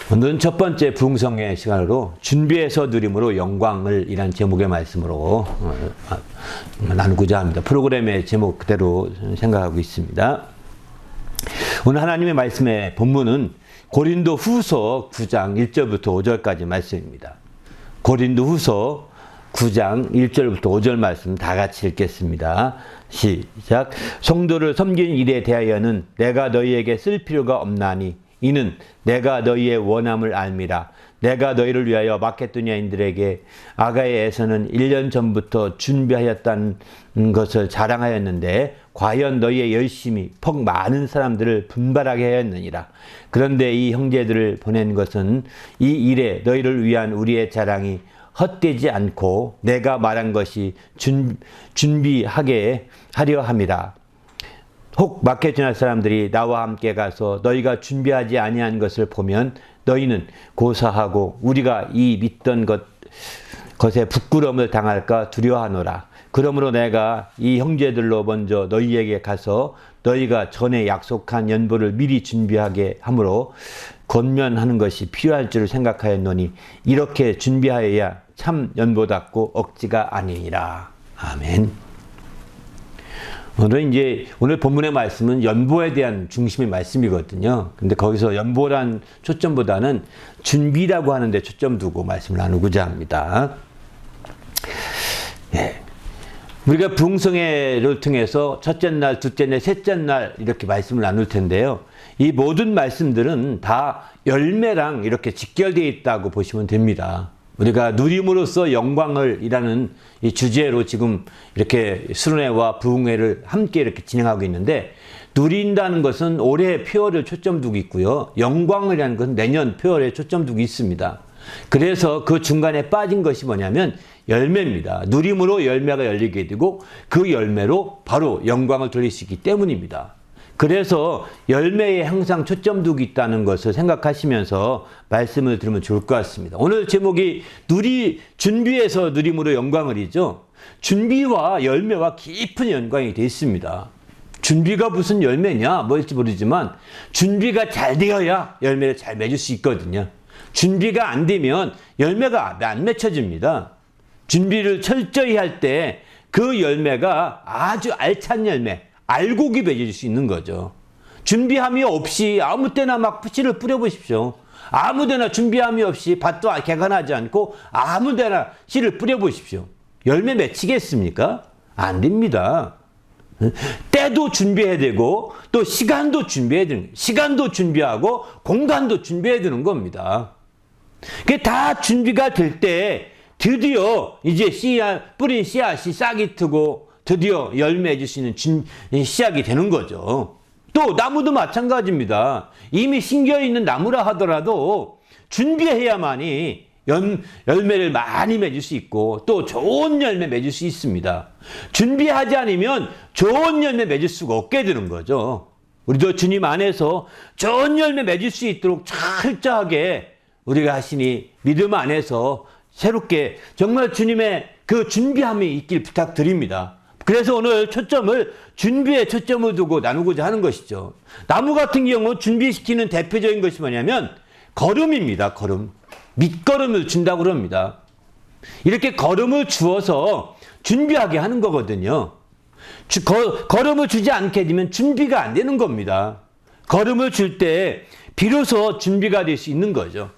오늘은 첫 번째 부흥성의 시간으로 준비해서 누림으로 영광을 이란 제목의 말씀으로 나누고자 합니다. 프로그램의 제목 그대로 생각하고 있습니다. 오늘 하나님의 말씀의 본문은 고린도 후서 9장 1절부터 5절까지 말씀입니다. 고린도 후서 9장 1절부터 5절 말씀 다 같이 읽겠습니다. 시작. 성도를 섬기는 일에 대하여는 내가 너희에게 쓸 필요가 없나니 이는 내가 너희의 원함을 알미라. 내가 너희를 위하여 마케도니아인들에게 아가야에서는 1년 전부터 준비하였다는 것을 자랑하였는데 과연 너희의 열심이 퍽 많은 사람들을 분발하게 하였느니라. 그런데 이 형제들을 보낸 것은 이 일에 너희를 위한 우리의 자랑이 헛되지 않고 내가 말한 것이 준비하게 하려 함이라. 혹 마케도니아 사람들이 나와 함께 가서 너희가 준비하지 아니한 것을 보면 너희는 고사하고 우리가 이 믿던 것에 부끄러움을 당할까 두려워하노라. 그러므로 내가 이 형제들로 먼저 너희에게 가서 너희가 전에 약속한 연보를 미리 준비하게 하므로 권면하는 것이 필요할 줄 생각하였노니 이렇게 준비하여야 참 연보답고 억지가 아니니라. 아멘. 오늘 본문의 말씀은 연보에 대한 중심의 말씀이거든요. 근데 거기서 연보란 초점보다는 준비라고 하는데 초점 두고 말씀을 나누고자 합니다. 예. 우리가 부흥성회를 통해서 첫째 날, 둘째 날, 셋째 날 이렇게 말씀을 나눌 텐데요. 이 모든 말씀들은 다 열매랑 이렇게 직결되어 있다고 보시면 됩니다. 우리가 누림으로써 영광을 이라는 이 주제로 지금 이렇게 수련회와 부흥회를 함께 이렇게 진행하고 있는데, 누린다는 것은 올해 표어를 초점 두고 있고요. 영광이라는 것은 내년 표어에 초점 두고 있습니다. 그래서 그 중간에 빠진 것이 뭐냐면 열매입니다. 누림으로 열매가 열리게 되고 그 열매로 바로 영광을 돌릴 수 있기 때문입니다. 그래서 열매에 항상 초점 두고 있다는 것을 생각하시면서 말씀을 들으면 좋을 것 같습니다. 오늘 제목이 준비해서 누림으로 영광을이죠. 준비와 열매와 깊은 연관이 되어 있습니다. 준비가 무슨 열매냐 뭘지 모르지만 준비가 잘 되어야 열매를 잘 맺을 수 있거든요. 준비가 안 되면 열매가 안 맺혀집니다. 준비를 철저히 할 때 그 열매가 아주 알찬 열매, 알곡이 맺을 수 있는 거죠. 준비함이 없이 아무 때나 막 씨를 뿌려보십시오. 아무 데나 준비함이 없이 밭도 개간하지 않고 아무 데나 씨를 뿌려보십시오. 열매 맺히겠습니까? 안 됩니다. 때도 준비해야 되고 또 시간도 준비해야 되는, 시간도 준비하고 공간도 준비해야 되는 겁니다. 그게 다 준비가 될 때 드디어 이제 뿌린 씨앗이 싹이 트고 드디어 열매 맺을 수 있는 시작이 되는 거죠. 또 나무도 마찬가지입니다. 이미 심겨 있는 나무라 하더라도 준비해야만이 열매를 많이 맺을 수 있고 또 좋은 열매 맺을 수 있습니다. 준비하지 않으면 좋은 열매 맺을 수가 없게 되는 거죠. 우리도 주님 안에서 좋은 열매 맺을 수 있도록 철저하게 우리가 하시니 믿음 안에서 새롭게 정말 주님의 그 준비함이 있길 부탁드립니다. 그래서 오늘 초점을 준비에 초점을 두고 나누고자 하는 것이죠. 나무 같은 경우 준비시키는 대표적인 것이 뭐냐면 거름입니다. 거름. 밑거름을 준다고 그럽니다. 이렇게 거름을 주어서 준비하게 하는 거거든요. 거름을 주지 않게 되면 준비가 안 되는 겁니다. 거름을 줄 때 비로소 준비가 될 수 있는 거죠.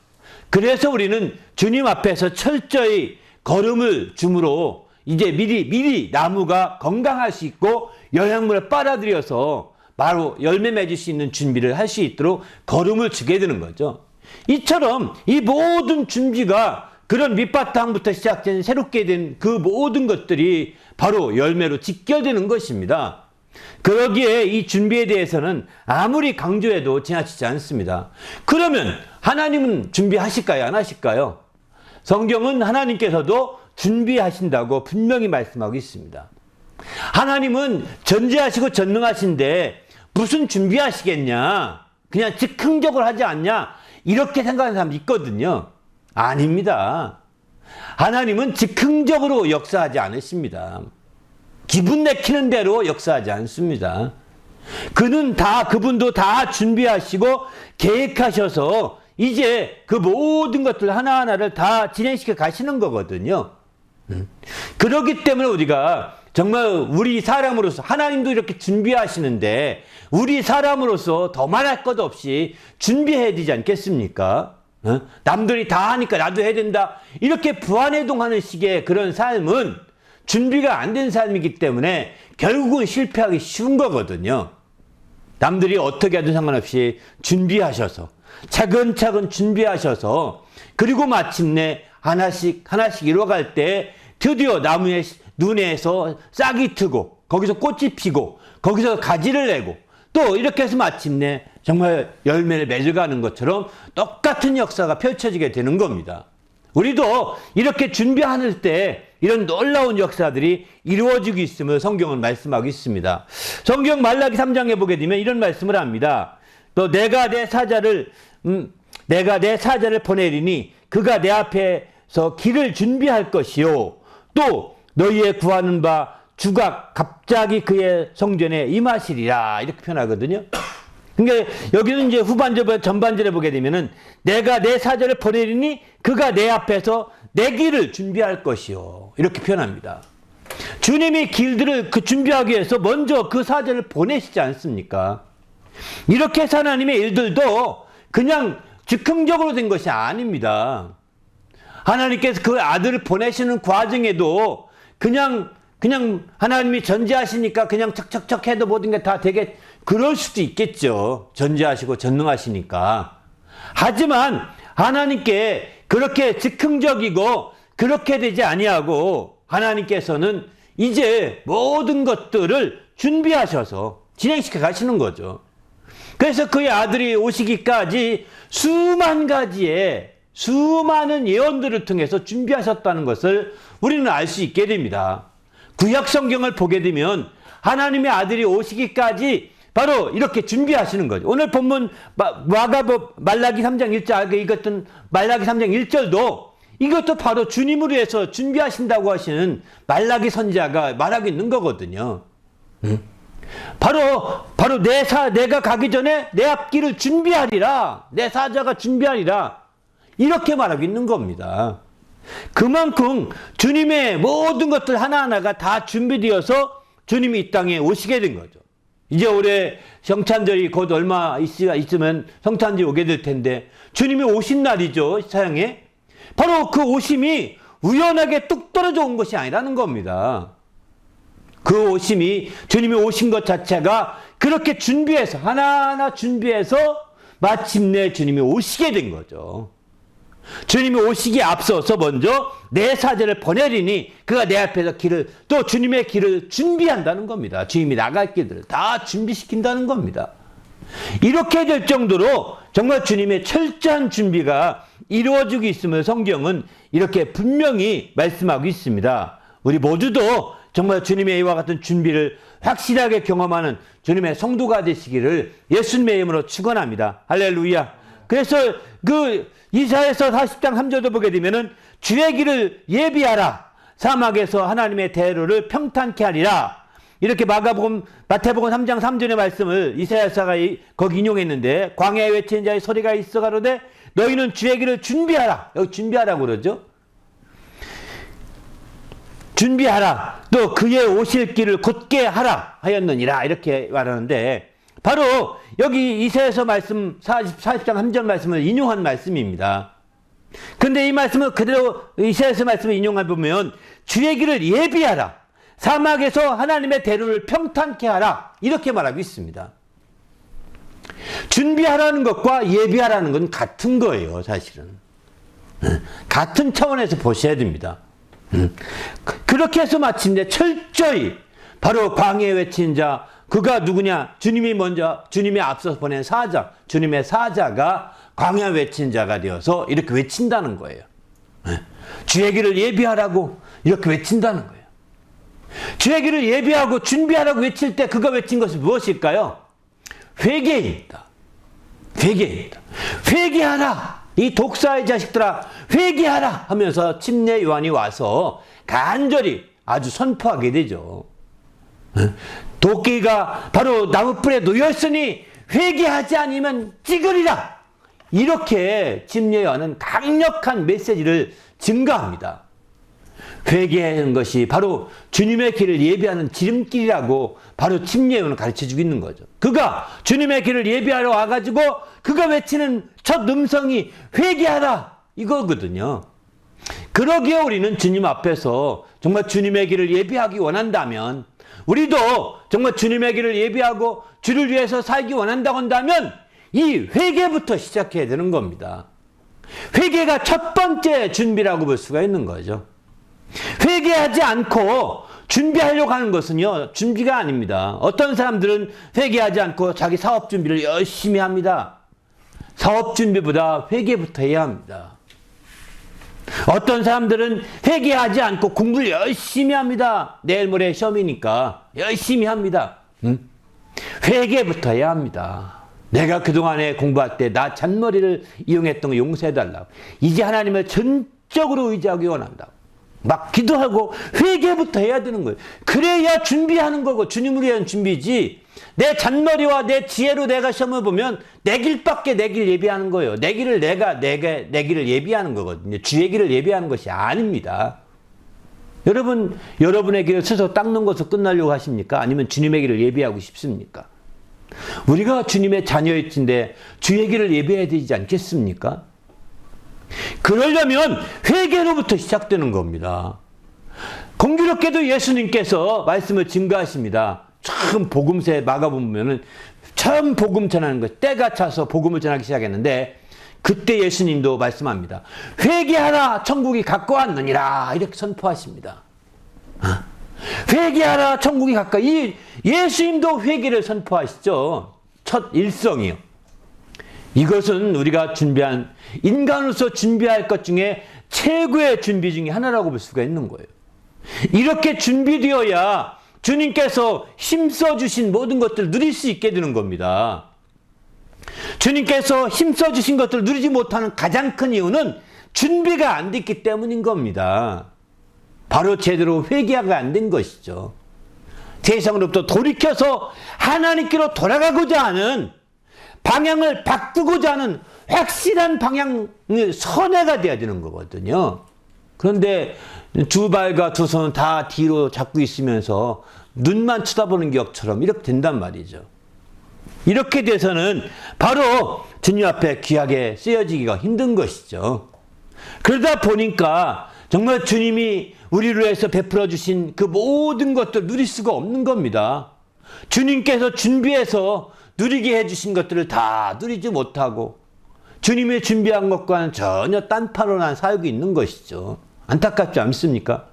그래서 우리는 주님 앞에서 철저히 거름을 줌으로 이제 미리 나무가 건강할 수 있고 영양분을 빨아들여서 바로 열매 맺을 수 있는 준비를 할 수 있도록 거름을 주게 되는 거죠. 이처럼 이 모든 준비가 그런 밑바탕부터 시작된 새롭게 된 그 모든 것들이 바로 열매로 직결되는 것입니다. 그러기에 이 준비에 대해서는 아무리 강조해도 지나치지 않습니다. 그러면 하나님은 준비하실까요? 안 하실까요? 성경은 하나님께서도 준비하신다고 분명히 말씀하고 있습니다. 하나님은 전지하시고 전능하신데 무슨 준비하시겠냐? 그냥 즉흥적으로 하지 않냐? 이렇게 생각하는 사람이 있거든요. 아닙니다. 하나님은 즉흥적으로 역사하지 않으십니다. 기분 내키는 대로 역사하지 않습니다. 그분도 다 준비하시고 계획하셔서 이제 그 모든 것들 하나하나를 다 진행시켜 가시는 거거든요. 그렇기 때문에 우리가 정말 우리 사람으로서 하나님도 이렇게 준비하시는데 우리 사람으로서 더 말할 것 없이 준비해야 되지 않겠습니까? 남들이 다 하니까 나도 해야 된다. 이렇게 부안해동하는 식의 그런 삶은 준비가 안 된 삶이기 때문에 결국은 실패하기 쉬운 거거든요. 남들이 어떻게 하든 상관없이 준비하셔서 차근차근 준비하셔서 그리고 마침내 하나씩 이루어갈 때 드디어 나무의 눈에서 싹이 트고 거기서 꽃이 피고 거기서 가지를 내고 또 이렇게 해서 마침내 정말 열매를 맺어가는 것처럼 똑같은 역사가 펼쳐지게 되는 겁니다. 우리도 이렇게 준비하는 때 이런 놀라운 역사들이 이루어지고 있음을 성경은 말씀하고 있습니다. 성경 말라기 3장에 보게 되면 이런 말씀을 합니다. 또 내가 내 사자를 보내리니 그가 내 앞에서 길을 준비할 것이요 또 너희의 구하는 바 주가 갑자기 그의 성전에 임하시리라 이렇게 표현하거든요. 그러니까 여기는 이제 후반절 전반절에 보게 되면은 내가 내 사자를 보내리니 그가 내 앞에서 내 길을 준비할 것이요 이렇게 표현합니다. 주님이 길들을 준비하기 위해서 먼저 그 사자를 보내시지 않습니까? 이렇게 해서 하나님의 일들도 그냥 즉흥적으로 된 것이 아닙니다. 하나님께서 그 아들을 보내시는 과정에도 그냥 하나님이 전제하시니까 그냥 척척척 해도 모든 게 다 되게 그럴 수도 있겠죠. 전제하시고 전능하시니까. 하지만 하나님께 그렇게 즉흥적이고 그렇게 되지 아니하고 하나님께서는 이제 모든 것들을 준비하셔서 진행시켜 가시는 거죠. 그래서 그의 아들이 오시기까지 수만 가지의 수많은 예언들을 통해서 준비하셨다는 것을 우리는 알 수 있게 됩니다. 구약 성경을 보게 되면 하나님의 아들이 오시기까지 바로 이렇게 준비하시는 거죠. 오늘 본문 말라기 3장 1절 이것은 말라기 3장 1절도 이것도 바로 주님을 위해서 준비하신다고 하시는 말라기 선지자가 말하고 있는 거거든요. 바로 내가 가기 전에 내 앞길을 준비하리라. 내 사자가 준비하리라. 이렇게 말하고 있는 겁니다. 그만큼 주님의 모든 것들 하나하나가 다 준비되어서 주님이 이 땅에 오시게 된 거죠. 이제 올해 성탄절이 곧 얼마 있으면 성탄절이 오게 될 텐데 주님이 오신 날이죠. 사양에. 바로 그 오심이 우연하게 뚝 떨어져 온 것이 아니라는 겁니다. 그 오심이 주님이 오신 것 자체가 그렇게 준비해서 하나하나 준비해서 마침내 주님이 오시게 된 거죠. 주님이 오시기에 앞서서 먼저 내 사자를 보내리니 그가 내 앞에서 또 주님의 길을 준비한다는 겁니다. 주님이 나갈 길들을 다 준비시킨다는 겁니다. 이렇게 될 정도로 정말 주님의 철저한 준비가 이루어지고 있음을 성경은 이렇게 분명히 말씀하고 있습니다. 우리 모두도 정말 주님의 이와 같은 준비를 확실하게 경험하는 주님의 성도가 되시기를 예수님의 이름으로 축원합니다. 할렐루야. 그래서 이사야서 40장 3절도 보게 되면은 주의 길을 예비하라. 사막에서 하나님의 대로를 평탄케 하리라. 이렇게 마태복음 3장 3절의 말씀을 이사야서가 거기 인용했는데 광야에 외치는 자의 소리가 있어 가로되 너희는 주의 길을 준비하라. 여기 준비하라고 그러죠. 준비하라. 또 그의 오실 길을 곧게 하라 하였느니라. 이렇게 말하는데 바로 여기 이사야서 말씀 40장 3절 말씀을 인용한 말씀입니다. 근데 이 말씀을 그대로 이사야서 말씀을 인용해 보면 주의 길을 예비하라. 사막에서 하나님의 대로를 평탄케 하라. 이렇게 말하고 있습니다. 준비하라는 것과 예비하라는 건 같은 거예요, 사실은. 같은 차원에서 보셔야 됩니다. 그렇게 해서 마침내 철저히 바로 광야에 외친 자 그가 누구냐? 주님이 앞서서 보낸 사자, 주님의 사자가 광야 외친 자가 되어서 이렇게 외친다는 거예요. 주의 길을 예비하라고 이렇게 외친다는 거예요. 주의 길을 예비하고 준비하라고 외칠 때 그가 외친 것이 무엇일까요? 회개입니다. 회개입니다. 회개하라. 이 독사의 자식들아 회개하라 하면서 침례 요한이 와서 간절히 아주 선포하게 되죠. 도끼가 바로 나무뿔에 놓였으니 회개하지 않으면 찌그리라. 이렇게 주님의 요한은 강력한 메시지를 증가합니다. 회개하는 것이 바로 주님의 길을 예비하는 지름길이라고 바로 주님의 요한은 가르쳐주고 있는 거죠. 그가 주님의 길을 예비하러 와가지고 그가 외치는 첫 음성이 회개하라 이거거든요. 그러기에 우리는 주님 앞에서 정말 주님의 길을 예비하기 원한다면, 우리도 정말 주님의 길을 예비하고 주를 위해서 살기 원한다고 한다면 이 회개부터 시작해야 되는 겁니다. 회개가 첫 번째 준비라고 볼 수가 있는 거죠. 회개하지 않고 준비하려고 하는 것은요, 준비가 아닙니다. 어떤 사람들은 회개하지 않고 자기 사업 준비를 열심히 합니다. 사업 준비보다 회개부터 해야 합니다. 어떤 사람들은 회개하지 않고 공부를 열심히 합니다. 내일 모레 시험이니까 열심히 합니다. 회개부터 해야 합니다. 내가 그동안에 공부할 때 나 잔머리를 이용했던 거 용서해달라고. 이제 하나님을 전적으로 의지하기 원한다고. 막 기도하고 회개부터 해야 되는 거예요. 그래야 준비하는 거고 주님을 위한 준비지, 내 잔머리와 내 지혜로 내가 시험을 보면 내 길밖에 내 길 예비하는 거예요. 내 길을 내 길을 예비하는 거거든요. 주의 길을 예비하는 것이 아닙니다. 여러분, 여러분의 길을 스스로 닦는 것으로 끝나려고 하십니까? 아니면 주님의 길을 예비하고 싶습니까? 우리가 주님의 자녀일진데 주의 길을 예비해야 되지 않겠습니까? 그러려면 회개로부터 시작되는 겁니다. 공교롭게도 예수님께서 말씀을 증거하십니다. 처음 복음서에 마가복음 보면은 처음 복음 전하는 것, 때가 차서 복음을 전하기 시작했는데 그때 예수님도 말씀합니다. 회개하라, 천국이 가까웠느니라, 이렇게 선포하십니다. 회개하라, 천국이 가까이. 예수님도 회개를 선포하시죠. 첫 일성이요. 이것은 우리가 준비한, 인간으로서 준비할 것 중에 최고의 준비 중에 하나라고 볼 수가 있는 거예요. 이렇게 준비되어야 주님께서 힘써주신 모든 것들을 누릴 수 있게 되는 겁니다. 주님께서 힘써주신 것들을 누리지 못하는 가장 큰 이유는 준비가 안 됐기 때문인 겁니다. 바로 제대로 회개가 안 된 것이죠. 세상으로부터 돌이켜서 하나님께로 돌아가고자 하는, 방향을 바꾸고자 하는 확실한 방향의 선회가 되어야 되는 거거든요. 그런데 두 발과 두 손은 다 뒤로 잡고 있으면서 눈만 쳐다보는 격처럼 이렇게 된단 말이죠. 이렇게 돼서는 바로 주님 앞에 귀하게 쓰여지기가 힘든 것이죠. 그러다 보니까 정말 주님이 우리를 위해서 베풀어 주신 그 모든 것들을 누릴 수가 없는 겁니다. 주님께서 준비해서 누리게 해주신 것들을 다 누리지 못하고 주님의 준비한 것과는 전혀 딴판으로 살고 있는 것이죠. 안타깝지 않습니까?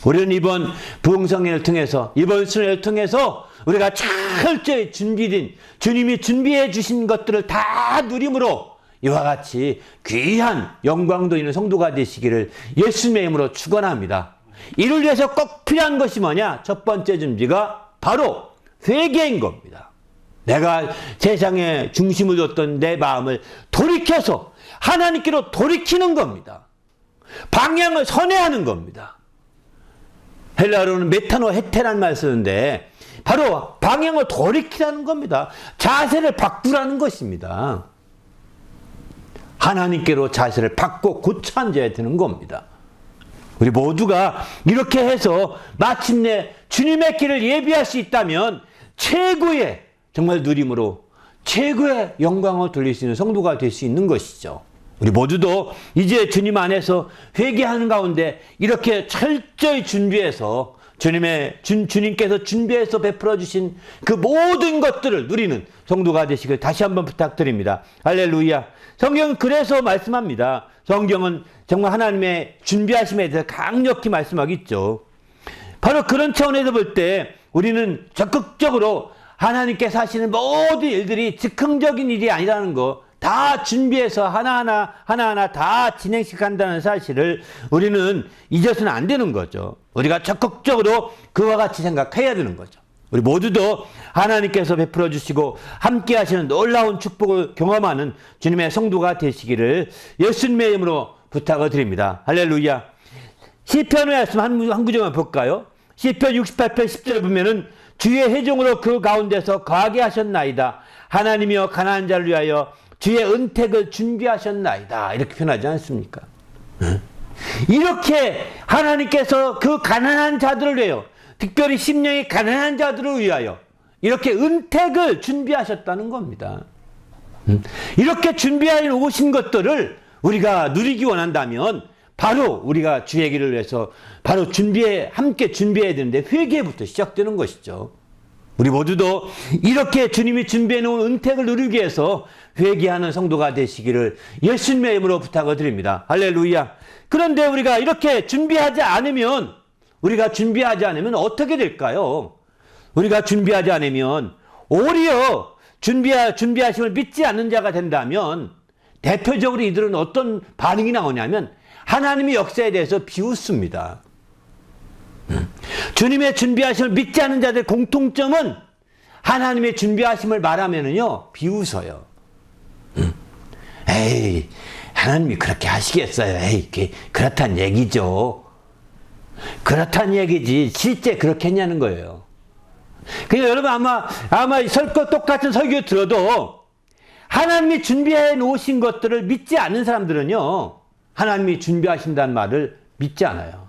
우리는 이번 부흥성회를 통해서, 이번 순회를 통해서 우리가 철저히 준비된, 주님이 준비해 주신 것들을 다 누림으로 이와 같이 귀한 영광도 있는 성도가 되시기를 예수님의 이름으로 축원합니다. 이를 위해서 꼭 필요한 것이 뭐냐? 첫 번째 준비가 바로 회개인 겁니다. 내가 세상에 중심을 뒀던 내 마음을 돌이켜서 하나님께로 돌이키는 겁니다. 방향을 선회하는 겁니다. 헬라어로는 메타노 헤테라는 말을 쓰는데 바로 방향을 돌이키라는 겁니다. 자세를 바꾸라는 것입니다. 하나님께로 자세를 바꿔 고쳐 앉아야 되는 겁니다. 우리 모두가 이렇게 해서 마침내 주님의 길을 예비할 수 있다면 최고의 정말 누림으로 최고의 영광을 돌릴 수 있는 성도가 될 수 있는 것이죠. 우리 모두도 이제 주님 안에서 회개하는 가운데 이렇게 철저히 준비해서 주님께서 준비해서 베풀어 주신 그 모든 것들을 누리는 성도가 되시길 다시 한번 부탁드립니다. 할렐루야. 성경은 그래서 말씀합니다. 성경은 정말 하나님의 준비하심에 대해서 강력히 말씀하고 있죠. 바로 그런 차원에서 볼 때 우리는 적극적으로 하나님께서 하시는 모든 일들이 즉흥적인 일이 아니라는 거, 다 준비해서 하나하나 다 진행시켜 간다는 사실을 우리는 잊어서는 안 되는 거죠. 우리가 적극적으로 그와 같이 생각해야 되는 거죠. 우리 모두도 하나님께서 베풀어 주시고 함께 하시는 놀라운 축복을 경험하는 주님의 성도가 되시기를 예수님의 이름으로 부탁을 드립니다. 할렐루야. 시편의 말씀 한 구절만 볼까요? 시편 68편 10절에 보면은 주의 회중으로 그 가운데서 거하게 하셨나이다. 하나님이여 가난한 자를 위하여 주의 은택을 준비하셨나이다. 이렇게 표현하지 않습니까? 이렇게 하나님께서 그 가난한 자들을 위하여, 특별히 심령이 가난한 자들을 위하여 이렇게 은택을 준비하셨다는 겁니다. 이렇게 준비하여 오신 것들을 우리가 누리기 원한다면 바로 우리가 주의 길을 위해서 바로 함께 준비해야 되는데 회개부터 시작되는 것이죠. 우리 모두도 이렇게 주님이 준비해 놓은 은택을 누리기 위해서 회개하는 성도가 되시기를 예수님의 이름으로 부탁을 드립니다. 할렐루야. 그런데 우리가 이렇게 준비하지 않으면 어떻게 될까요? 우리가 준비하지 않으면 오히려 준비하심을 믿지 않는 자가 된다면 대표적으로 이들은 어떤 반응이 나오냐면 하나님의 역사에 대해서 비웃습니다. 주님의 준비하심을 믿지 않는 자들의 공통점은 하나님의 준비하심을 말하면은요, 비웃어요. 에이, 하나님이 그렇게 하시겠어요. 에이, 그렇단 얘기죠. 그렇단 얘기지. 실제 그렇게 했냐는 거예요. 그러니까 여러분 아마 똑같은 설교 들어도 하나님이 준비해 놓으신 것들을 믿지 않는 사람들은요, 하나님이 준비하신다는 말을 믿지 않아요.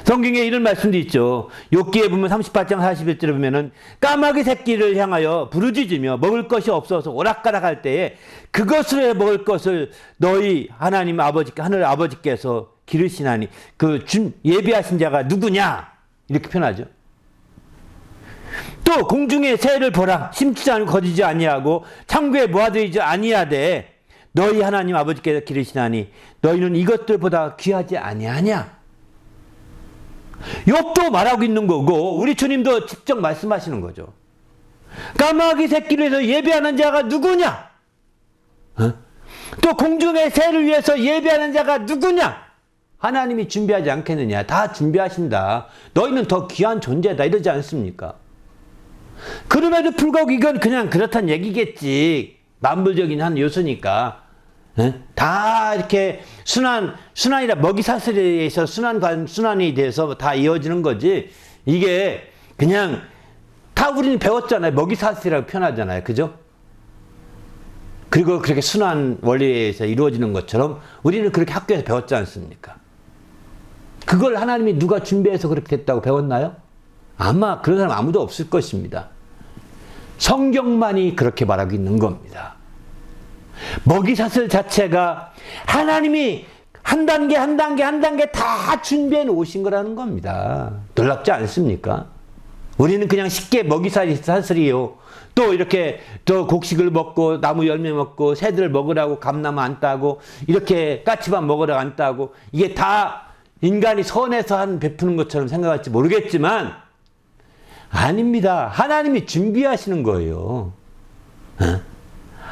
성경에 이런 말씀도 있죠. 욥기에 보면 38장 41절에 보면은 까마귀 새끼를 향하여 부르짖으며 먹을 것이 없어서 오락가락할 때에 그것으로 먹을 것을 너희 하나님 하늘 아버지께서 기르시나니 예비하신 자가 누구냐? 이렇게 표현하죠. 또 공중의 새를 보라. 심지 않고 거두지 아니하고 창고에 모아두지 아니하되 너희 하나님 아버지께서 기르시나니 너희는 이것들보다 귀하지 아니하냐? 욥도 말하고 있는 거고 우리 주님도 직접 말씀하시는 거죠. 까마귀 새끼를 위해서 예배하는 자가 누구냐? 또 공중의 새를 위해서 예배하는 자가 누구냐? 하나님이 준비하지 않겠느냐? 다 준비하신다. 너희는 더 귀한 존재다. 이러지 않습니까? 그럼에도 불구하고 이건 그냥 그렇단 얘기겠지. 만물적인 한 요소니까. 다 이렇게 순환이라 먹이 사슬에서 순환이 돼서 다 이어지는 거지. 이게 그냥 다 우리는 배웠잖아요. 먹이 사슬이라고 표현하잖아요. 그죠? 그리고 그렇게 순환 원리에서 이루어지는 것처럼 우리는 그렇게 학교에서 배웠지 않습니까? 그걸 하나님이 누가 준비해서 그렇게 됐다고 배웠나요? 아마 그런 사람 아무도 없을 것입니다. 성경만이 그렇게 말하고 있는 겁니다. 먹이사슬 자체가 하나님이 한 단계 다 준비해 놓으신 거라는 겁니다. 놀랍지 않습니까? 우리는 그냥 쉽게 먹이사슬이요. 또 이렇게 또 곡식을 먹고 나무 열매 먹고 새들 먹으라고 감나무 안 따고 이렇게 까치밥 먹으라고 안 따고 이게 다 인간이 선에서 베푸는 것처럼 생각할지 모르겠지만 아닙니다. 하나님이 준비하시는 거예요.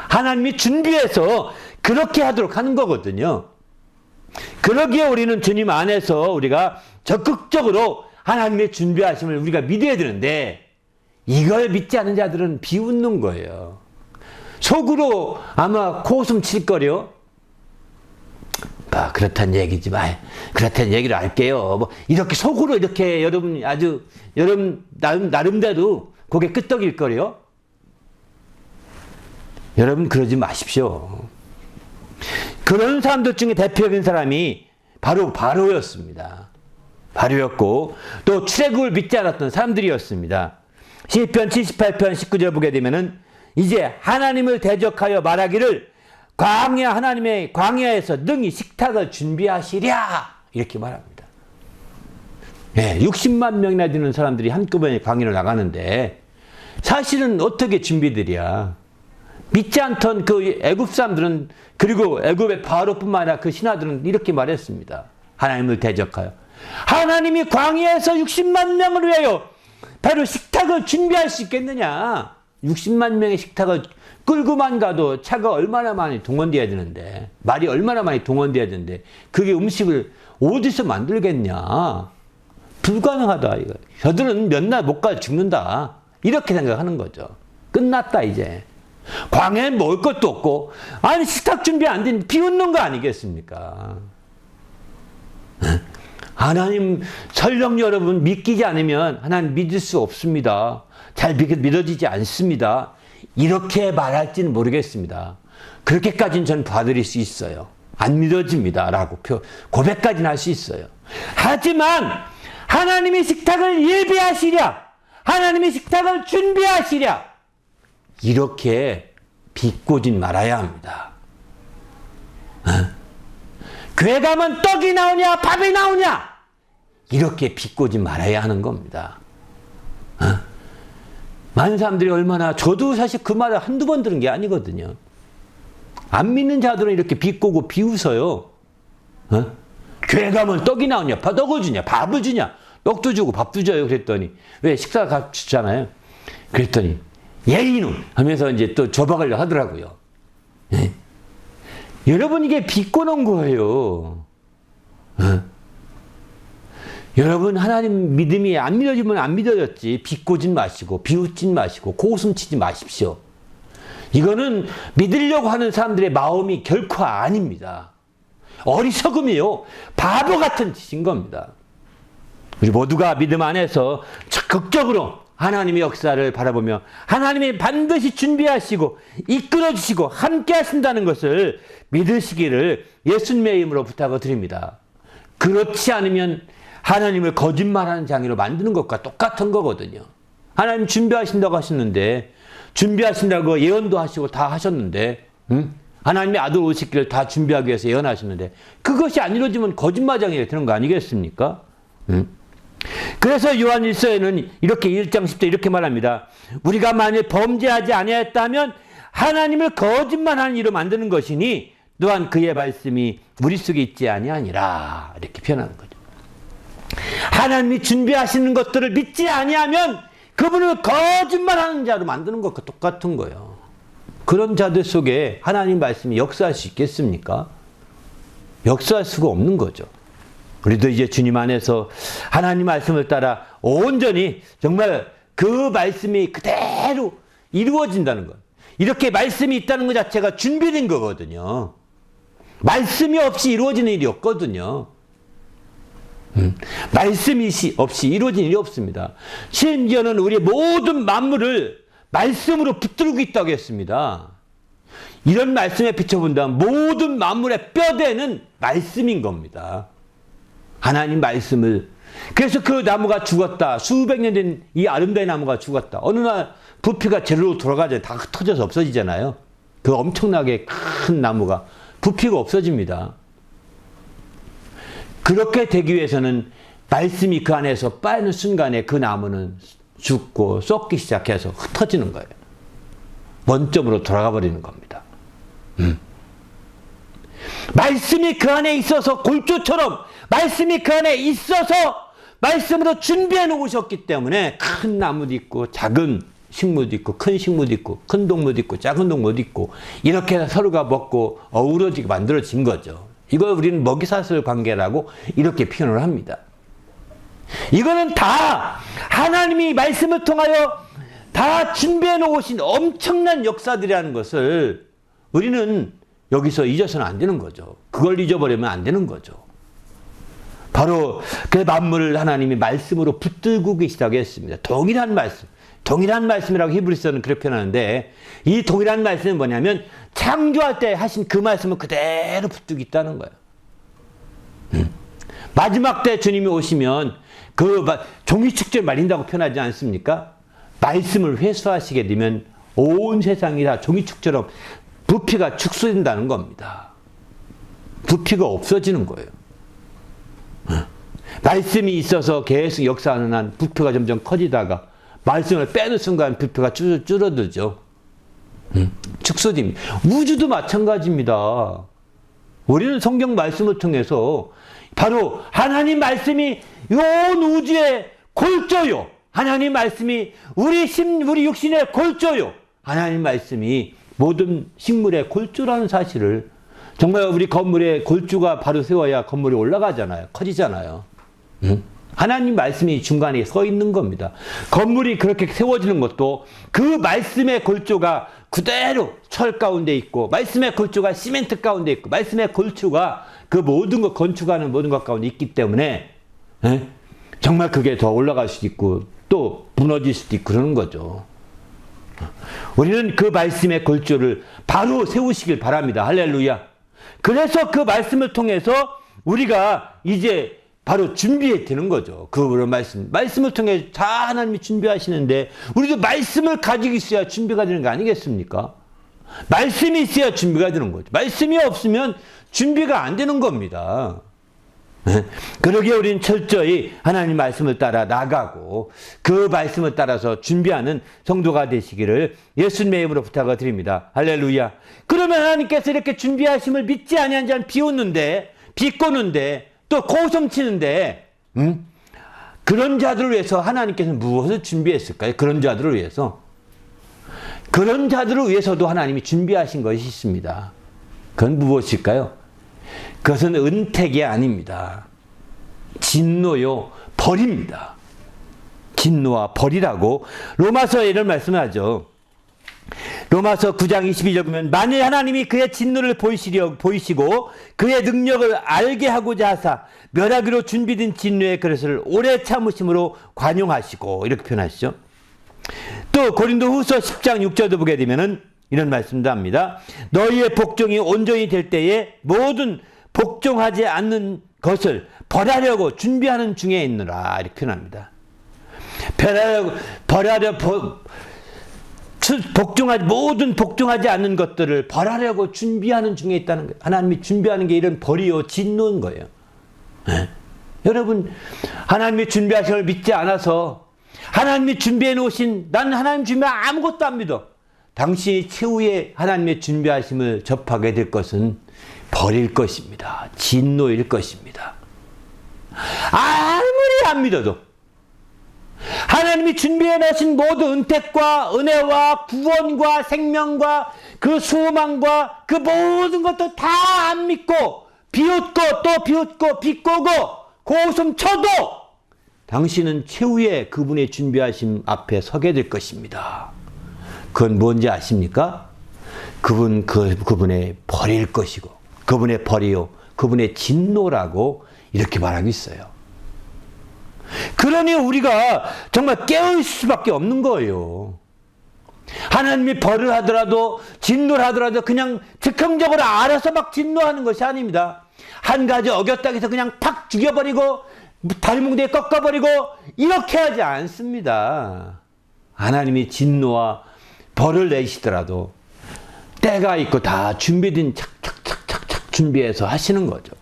하나님이 준비해서 그렇게 하도록 하는 거거든요. 그러기에 우리는 주님 안에서 우리가 적극적으로 하나님의 준비하심을 우리가 믿어야 되는데 이걸 믿지 않는 자들은 비웃는 거예요. 속으로 아마 코웃음 칠 거려. 그렇다는 얘기지 마. 그렇다는 얘기를 할게요. 뭐 이렇게 속으로 이렇게 여러분 나름대로 고개 끄덕일 거려. 여러분 그러지 마십시오. 그런 사람들 중에 대표적인 사람이 바로 바로였습니다. 바로였고 또 출애굽을 믿지 않았던 사람들이었습니다. 시편 78편 19절 보게 되면은 이제 하나님을 대적하여 말하기를 하나님의 광야에서 능히 식탁을 준비하시랴 이렇게 말합니다. 60만 명이나 되는 사람들이 한꺼번에 광야를 나가는데 사실은 어떻게 준비들이야. 믿지 않던 그 애굽 사람들은 그리고 애굽의 바로뿐만 아니라 그 신하들은 이렇게 말했습니다. 하나님을 대적하여 하나님이 광야에서 60만 명을 위하여 바로 식탁을 준비할 수 있겠느냐. 60만 명의 식탁을 끌고만 가도 차가 얼마나 많이 동원돼야 되는데 말이 얼마나 많이 동원돼야 되는데 그게 음식을 어디서 만들겠냐. 불가능하다. 이거. 저들은 몇 날 못 가 죽는다. 이렇게 생각하는 거죠. 끝났다 이제. 광야에 먹을 것도 없고 아니 식탁 준비 안 된 비웃는 거 아니겠습니까? 하나님 설령 여러분 믿기지 않으면 하나님 믿을 수 없습니다. 잘 믿어지지 않습니다. 이렇게 말할지는 모르겠습니다. 그렇게까지는 전 봐드릴 수 있어요. 안 믿어집니다. 라고 고백까지는 할 수 있어요. 하지만 하나님의 식탁을 예비하시랴, 하나님의 식탁을 준비하시랴, 이렇게 비꼬진 말아야 합니다. 교회 가면 떡이 나오냐 밥이 나오냐 이렇게 비꼬지 말아야 하는 겁니다. 많은 사람들이 얼마나, 저도 사실 그 말을 한두 번 들은 게 아니거든요. 안 믿는 자들은 이렇게 비꼬고 비웃어요. 교회 가면 떡이 나오냐, 떡을 주냐, 밥을 주냐, 떡도 주고 밥도 줘요. 그랬더니, 왜 식사 값 주잖아요. 그랬더니 예이놈 하면서 이제 또 줘박으려 하더라고요. 예? 여러분, 이게 비꼬는 거예요. 여러분, 하나님 믿음이 안 믿어지면 안 믿어졌지, 비꼬진 마시고 비웃진 마시고 고숨치지 마십시오. 이거는 믿으려고 하는 사람들의 마음이 결코 아닙니다. 어리석음이요, 바보 같은 짓인 겁니다. 우리 모두가 믿음 안에서 적극적으로 하나님의 역사를 바라보며 하나님이 반드시 준비하시고 이끌어주시고 함께 하신다는 것을 믿으시기를 예수님의 이름으로 부탁을 드립니다. 그렇지 않으면 하나님을 거짓말하는 장애로 만드는 것과 똑같은 거거든요. 하나님 준비하신다고 하셨는데, 준비하신다고 예언도 하시고 다 하셨는데, 하나님의 아들 오시기를 다 준비하기 위해서 예언하셨는데 그것이 안 이루어지면 거짓말장애가 되는 거 아니겠습니까? 그래서 요한 1서에는 이렇게 1장 10절 이렇게 말합니다. 우리가 만일 범죄하지 아니하였다면 하나님을 거짓말하는 이로 만드는 것이니 또한 그의 말씀이 우리 속에 있지 아니하니라, 이렇게 표현하는 거죠. 하나님이 준비하시는 것들을 믿지 아니하면 그분을 거짓말하는 자로 만드는 것과 똑같은 거예요. 그런 자들 속에 하나님 말씀이 역사할 수 있겠습니까? 역사할 수가 없는 거죠. 우리도 이제 주님 안에서 하나님 말씀을 따라 온전히 정말 그 말씀이 그대로 이루어진다는 것, 이렇게 말씀이 있다는 것 자체가 준비된 거거든요. 말씀이 없이 이루어지는 일이 없거든요. 말씀이 없이 이루어진 일이 없습니다. 심지어는 우리 모든 만물을 말씀으로 붙들고 있다고 했습니다. 이런 말씀에 비춰본다면 모든 만물의 뼈대는 말씀인 겁니다. 하나님 말씀을. 그래서 그 나무가 죽었다, 수백 년 된 이 아름다운 나무가 죽었다, 어느 날 부피가 제대로 돌아가자 다 흩어져서 없어지잖아요. 그 엄청나게 큰 나무가 부피가 없어집니다. 그렇게 되기 위해서는 말씀이 그 안에서 빠지는 순간에 그 나무는 죽고 썩기 시작해서 흩어지는 거예요. 원점으로 돌아가 버리는 겁니다. 말씀이 그 안에 있어서, 골조처럼 말씀이 그 안에 있어서 말씀으로 준비해 놓으셨기 때문에 큰 나무도 있고 작은 식물도 있고 큰 식물도 있고 큰 동물도 있고 작은 동물도 있고 이렇게 해서 서로가 먹고 어우러지게 만들어진 거죠. 이걸 우리는 먹이사슬 관계라고 이렇게 표현을 합니다. 이거는 다 하나님이 말씀을 통하여 다 준비해 놓으신 엄청난 역사들이라는 것을 우리는 여기서 잊어서는 안 되는 거죠. 그걸 잊어버리면 안 되는 거죠. 바로 그 만물을 하나님이 말씀으로 붙들고 계시다고 했습니다. 동일한 말씀. 동일한 말씀이라고 히브리서는 그렇게 표현하는데, 이 동일한 말씀은 뭐냐면 창조할 때 하신 그 말씀을 그대로 붙들고 있다는 거예요. 마지막 때 주님이 오시면 그 종이축제를 말린다고 표현하지 않습니까? 말씀을 회수하시게 되면 온 세상이 다 종이축처럼 부피가 축소된다는 겁니다. 부피가 없어지는 거예요. 말씀이 있어서 계속 역사하는 한 부피가 점점 커지다가 말씀을 빼는 순간 부피가 줄어들죠. 축소됩니다. 우주도 마찬가지입니다. 우리는 성경 말씀을 통해서 바로 하나님 말씀이 온 우주의 골조요, 하나님 말씀이 우리 육신의 골조요, 하나님 말씀이 모든 식물의 골조라는 사실을, 정말 우리 건물의 골조가 바로 세워야 건물이 올라가잖아요. 커지잖아요. 하나님 말씀이 중간에 서 있는 겁니다. 건물이 그렇게 세워지는 것도 그 말씀의 골조가 그대로 철 가운데 있고, 말씀의 골조가 시멘트 가운데 있고, 말씀의 골조가 그 모든 것, 건축하는 모든 것 가운데 있기 때문에 정말 그게 더 올라갈 수도 있고 또 무너질 수도 있고 그러는 거죠. 우리는 그 말씀의 골조를 바로 세우시길 바랍니다. 할렐루야. 그래서 그 말씀을 통해서 우리가 이제 바로 준비해 되는 거죠. 그런 말씀을 통해 다 하나님이 준비하시는데 우리도 말씀을 가지고 있어야 준비가 되는 거 아니겠습니까? 말씀이 있어야 준비가 되는 거죠. 말씀이 없으면 준비가 안 되는 겁니다. 그러기에 우리는 철저히 하나님 말씀을 따라 나가고 그 말씀을 따라서 준비하는 성도가 되시기를 예수님의 이름으로 부탁을 드립니다. 할렐루야. 그러면 하나님께서 이렇게 준비하심을 믿지 아니한 자는 비웃는데, 비꼬는데, 또 고성치는데, 그런 자들을 위해서 하나님께서 무엇을 준비했을까요? 그런 자들을 위해서. 그런 자들을 위해서도 하나님이 준비하신 것이 있습니다. 그건 무엇일까요? 그것은 은택이 아닙니다. 진노요, 벌입니다. 진노와 벌이라고 로마서에 이런 말씀을 하죠. 로마서 9장 22절 보면 만일 하나님이 그의 진노를 보이시고 그의 능력을 알게 하고자 하사 멸하기로 준비된 진노의 그릇을 오래 참으심으로 관용하시고 이렇게 표현하시죠. 또 고린도후서 10장 6절도 보게 되면은 이런 말씀도 합니다. 너희의 복종이 온전히 될 때에 모든 복종하지 않는 것을 벌하려고 준비하는 중에 있느라 이렇게 표현합니다. 모든 복종하지 않는 것들을 벌하려고 준비하는 중에 있다는 거예요. 하나님이 준비하는 게 이런 벌이요 진노인 거예요. 네? 여러분 하나님이 준비하신 걸 믿지 않아서 하나님이 준비해 놓으신 나는 하나님 준비한 아무것도 안 믿어. 당신이 최후의 하나님의 준비하심을 접하게 될 것은 벌일 것입니다. 진노일 것입니다. 아무리 안 믿어도 하나님이 준비해 놓으신 모든 은택과 은혜와 구원과 생명과 그 소망과 그 모든 것도 다 안 믿고 비웃고 또 비웃고 비꼬고 고웃음 쳐도 당신은 최후의 그분의 준비하심 앞에 서게 될 것입니다. 그건 뭔지 아십니까? 그분의 벌일 것이고 그분의 벌이요 그분의 진노라고 이렇게 말하고 있어요. 그러니 우리가 정말 깨어있을 수밖에 없는 거예요. 하나님이 벌을 하더라도 진노를 하더라도 그냥 즉흥적으로 알아서 막 진노하는 것이 아닙니다. 한 가지 어겼다고 해서 그냥 팍 죽여버리고 다리뭉대에 꺾어버리고 이렇게 하지 않습니다. 하나님이 진노와 벌을 내시더라도 때가 있고 다 준비된 착착착착 준비해서 하시는 거죠.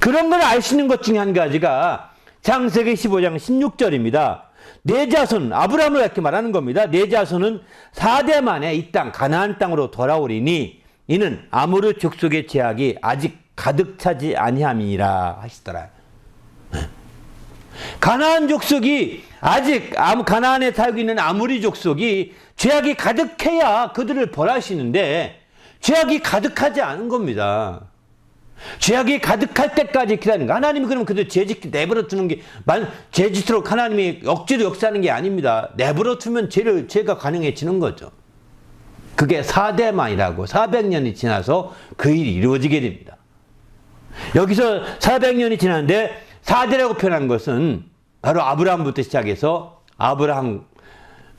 그런 걸 알 수 있는 것 중에 한 가지가 창세기 15장 16절입니다. 내 자손, 아브라함을 이렇게 말하는 겁니다. 내 자손은 4대 만에 이 땅, 가나안 땅으로 돌아오리니 이는 아모르 족속의 제약이 아직 가득 차지 아니함이니라 하시더라. 가나안 족속이 아직 가나안에 살고 있는 아모리 족속이 죄악이 가득해야 그들을 벌하시는데 죄악이 가득하지 않은 겁니다. 죄악이 가득할 때까지 기다리는 거. 하나님이 그러면 그들 죄짓기 내버려 두는 게 죄짓도록 하나님이 억지로 역사하는 게 아닙니다. 내버려 두면 죄가 가능해지는 거죠. 그게 4대만이라고 400년이 지나서 그 일이 이루어지게 됩니다. 여기서 400년이 지났는데 4대라고 표현한 것은 바로 아브라함부터 시작해서 아브라함,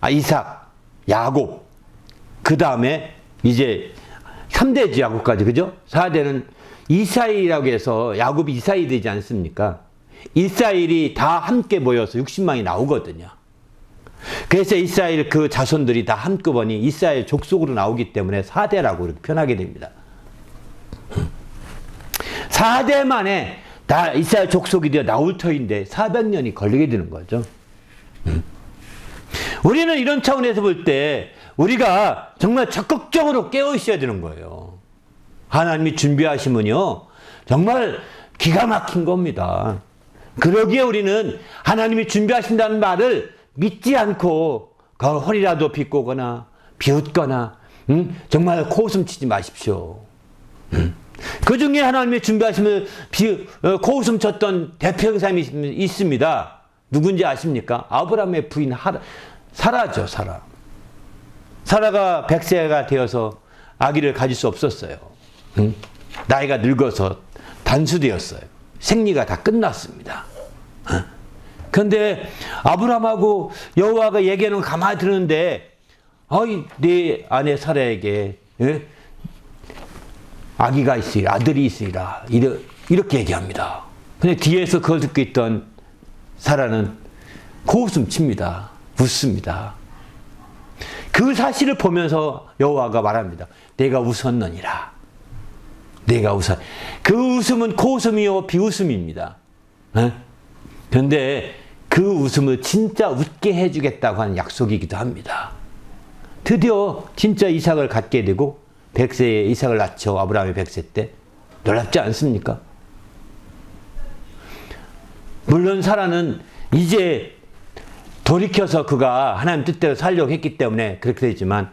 이삭, 야곱, 그 다음에 이제 3대지 야곱까지, 그죠? 4대는 이스라엘이라고 해서 야곱이 이스라엘이 되지 않습니까? 이스라엘이 다 함께 모여서 60만이 나오거든요. 그래서 이스라엘 그 자손들이 다 한꺼번에 이스라엘 족속으로 나오기 때문에 4대라고 이렇게 표현하게 됩니다. 4대 만에 다 이스라엘 족속이 되어 나올 터인데 400년이 걸리게 되는 거죠. 우리는 이런 차원에서 볼 때 우리가 정말 적극적으로 깨어 있어야 되는 거예요. 하나님이 준비하시면요 정말 기가 막힌 겁니다. 그러기에 우리는 하나님이 준비하신다는 말을 믿지 않고 허리라도 비꼬거나 비웃거나 정말 코웃음 치지 마십시오. 그 중에 하나님의 준비하심을 코웃음 쳤던 대표 사람이 있습니다. 누군지 아십니까? 아브라함의 부인 사라죠. 사라가 100세가 되어서 아기를 가질 수 없었어요. 나이가 늙어서 단수되었어요. 생리가 다 끝났습니다. 그런데 아브라함하고 여호와가 얘기하는 거 가만히 들었는데 내 아내 사라에게 아기가 있으리라, 아들이 있으리라, 이렇게 얘기합니다. 근데 뒤에서 그걸 듣고 있던 사라는 고웃음 칩니다. 웃습니다. 그 사실을 보면서 여호와가 말합니다. 내가 웃었느니라. 내가 웃어. 그 웃음은 고웃음이요 비웃음입니다. 그런데 그 웃음을 진짜 웃게 해주겠다고 하는 약속이기도 합니다. 드디어 진짜 이삭을 갖게 되고 100세에 이삭을 낳죠. 아브라함이 100세 때. 놀랍지 않습니까? 물론 사라는 이제 돌이켜서 그가 하나님 뜻대로 살려고 했기 때문에 그렇게 되지만,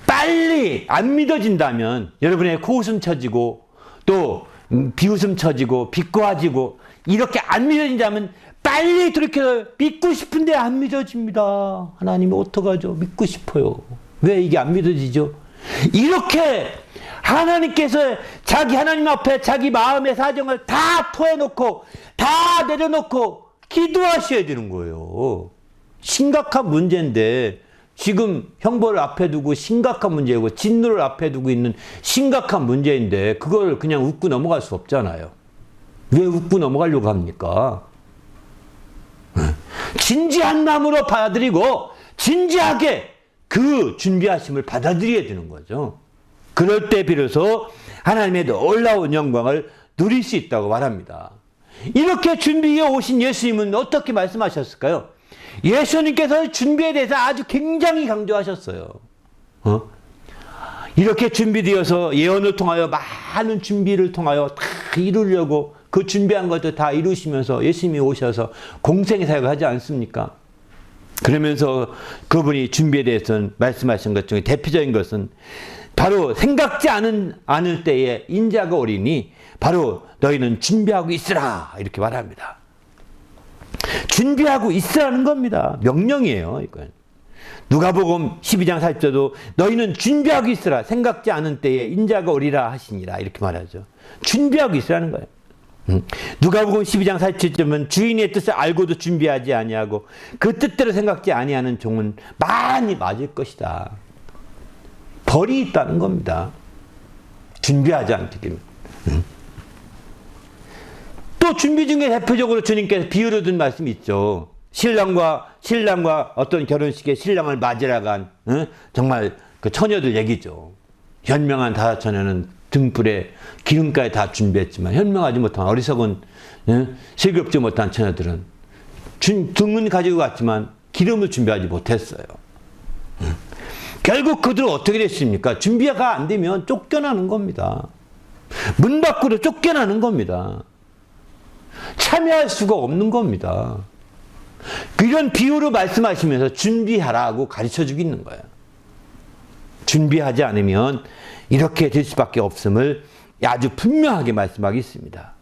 빨리 안 믿어진다면 여러분의 코웃음 쳐지고 또 비웃음 쳐지고 비꼬아지고 이렇게 안 믿어진다면 빨리 돌이켜서 믿고 싶은데 안 믿어집니다. 하나님이 어떡하죠? 믿고 싶어요. 왜 이게 안 믿어지죠? 이렇게 하나님께서 자기 하나님 앞에 자기 마음의 사정을 다 토해놓고 다 내려놓고 기도하셔야 되는 거예요. 심각한 문제인데, 지금 형벌을 앞에 두고 심각한 문제고 진노를 앞에 두고 있는 심각한 문제인데 그걸 그냥 웃고 넘어갈 수 없잖아요. 왜 웃고 넘어가려고 합니까? 진지한 마음으로 받아들이고 진지하게 그 준비하심을 받아들여야 되는 거죠. 그럴 때 비로소 하나님의 놀라운 영광을 누릴 수 있다고 말합니다. 이렇게 준비해 오신 예수님은 어떻게 말씀하셨을까요? 예수님께서 준비에 대해서 아주 굉장히 강조하셨어요. 이렇게 준비되어서 예언을 통하여 많은 준비를 통하여 다 이루려고 그 준비한 것도 다 이루시면서 예수님이 오셔서 공생의 사역을 하지 않습니까? 그러면서 그분이 준비에 대해서는 말씀하신 것 중에 대표적인 것은 바로 생각지 않을 때에 인자가 오리니 바로 너희는 준비하고 있으라, 이렇게 말합니다. 준비하고 있으라는 겁니다. 명령이에요, 이건. 누가복음 12장 40절도 너희는 준비하고 있으라, 생각지 않은 때에 인자가 오리라 하시니라, 이렇게 말하죠. 준비하고 있으라는 거예요. 누가복음 12장 47절은 주인의 뜻을 알고도 준비하지 아니하고 그 뜻대로 생각지 아니하는 종은 많이 맞을 것이다. 벌이 있다는 겁니다. 준비하지 않게 되면. 또 준비 중에 대표적으로 주님께서 비유로 든 말씀이 있죠. 신랑과 어떤 결혼식에 신랑을 맞으러 간 정말 그 처녀들 얘기죠. 현명한 다섯 처녀는 등불에 기름까지 다 준비했지만 현명하지 못한 어리석은 실급지 못한 처녀들은 등은 가지고 갔지만 기름을 준비하지 못했어요. 결국 그들은 어떻게 됐습니까? 준비가 안 되면 쫓겨나는 겁니다. 문 밖으로 쫓겨나는 겁니다. 참여할 수가 없는 겁니다. 이런 비유로 말씀하시면서 준비하라고 가르쳐주고 있는 거예요. 준비하지 않으면 이렇게 될 수밖에 없음을 아주 분명하게 말씀하고 있습니다.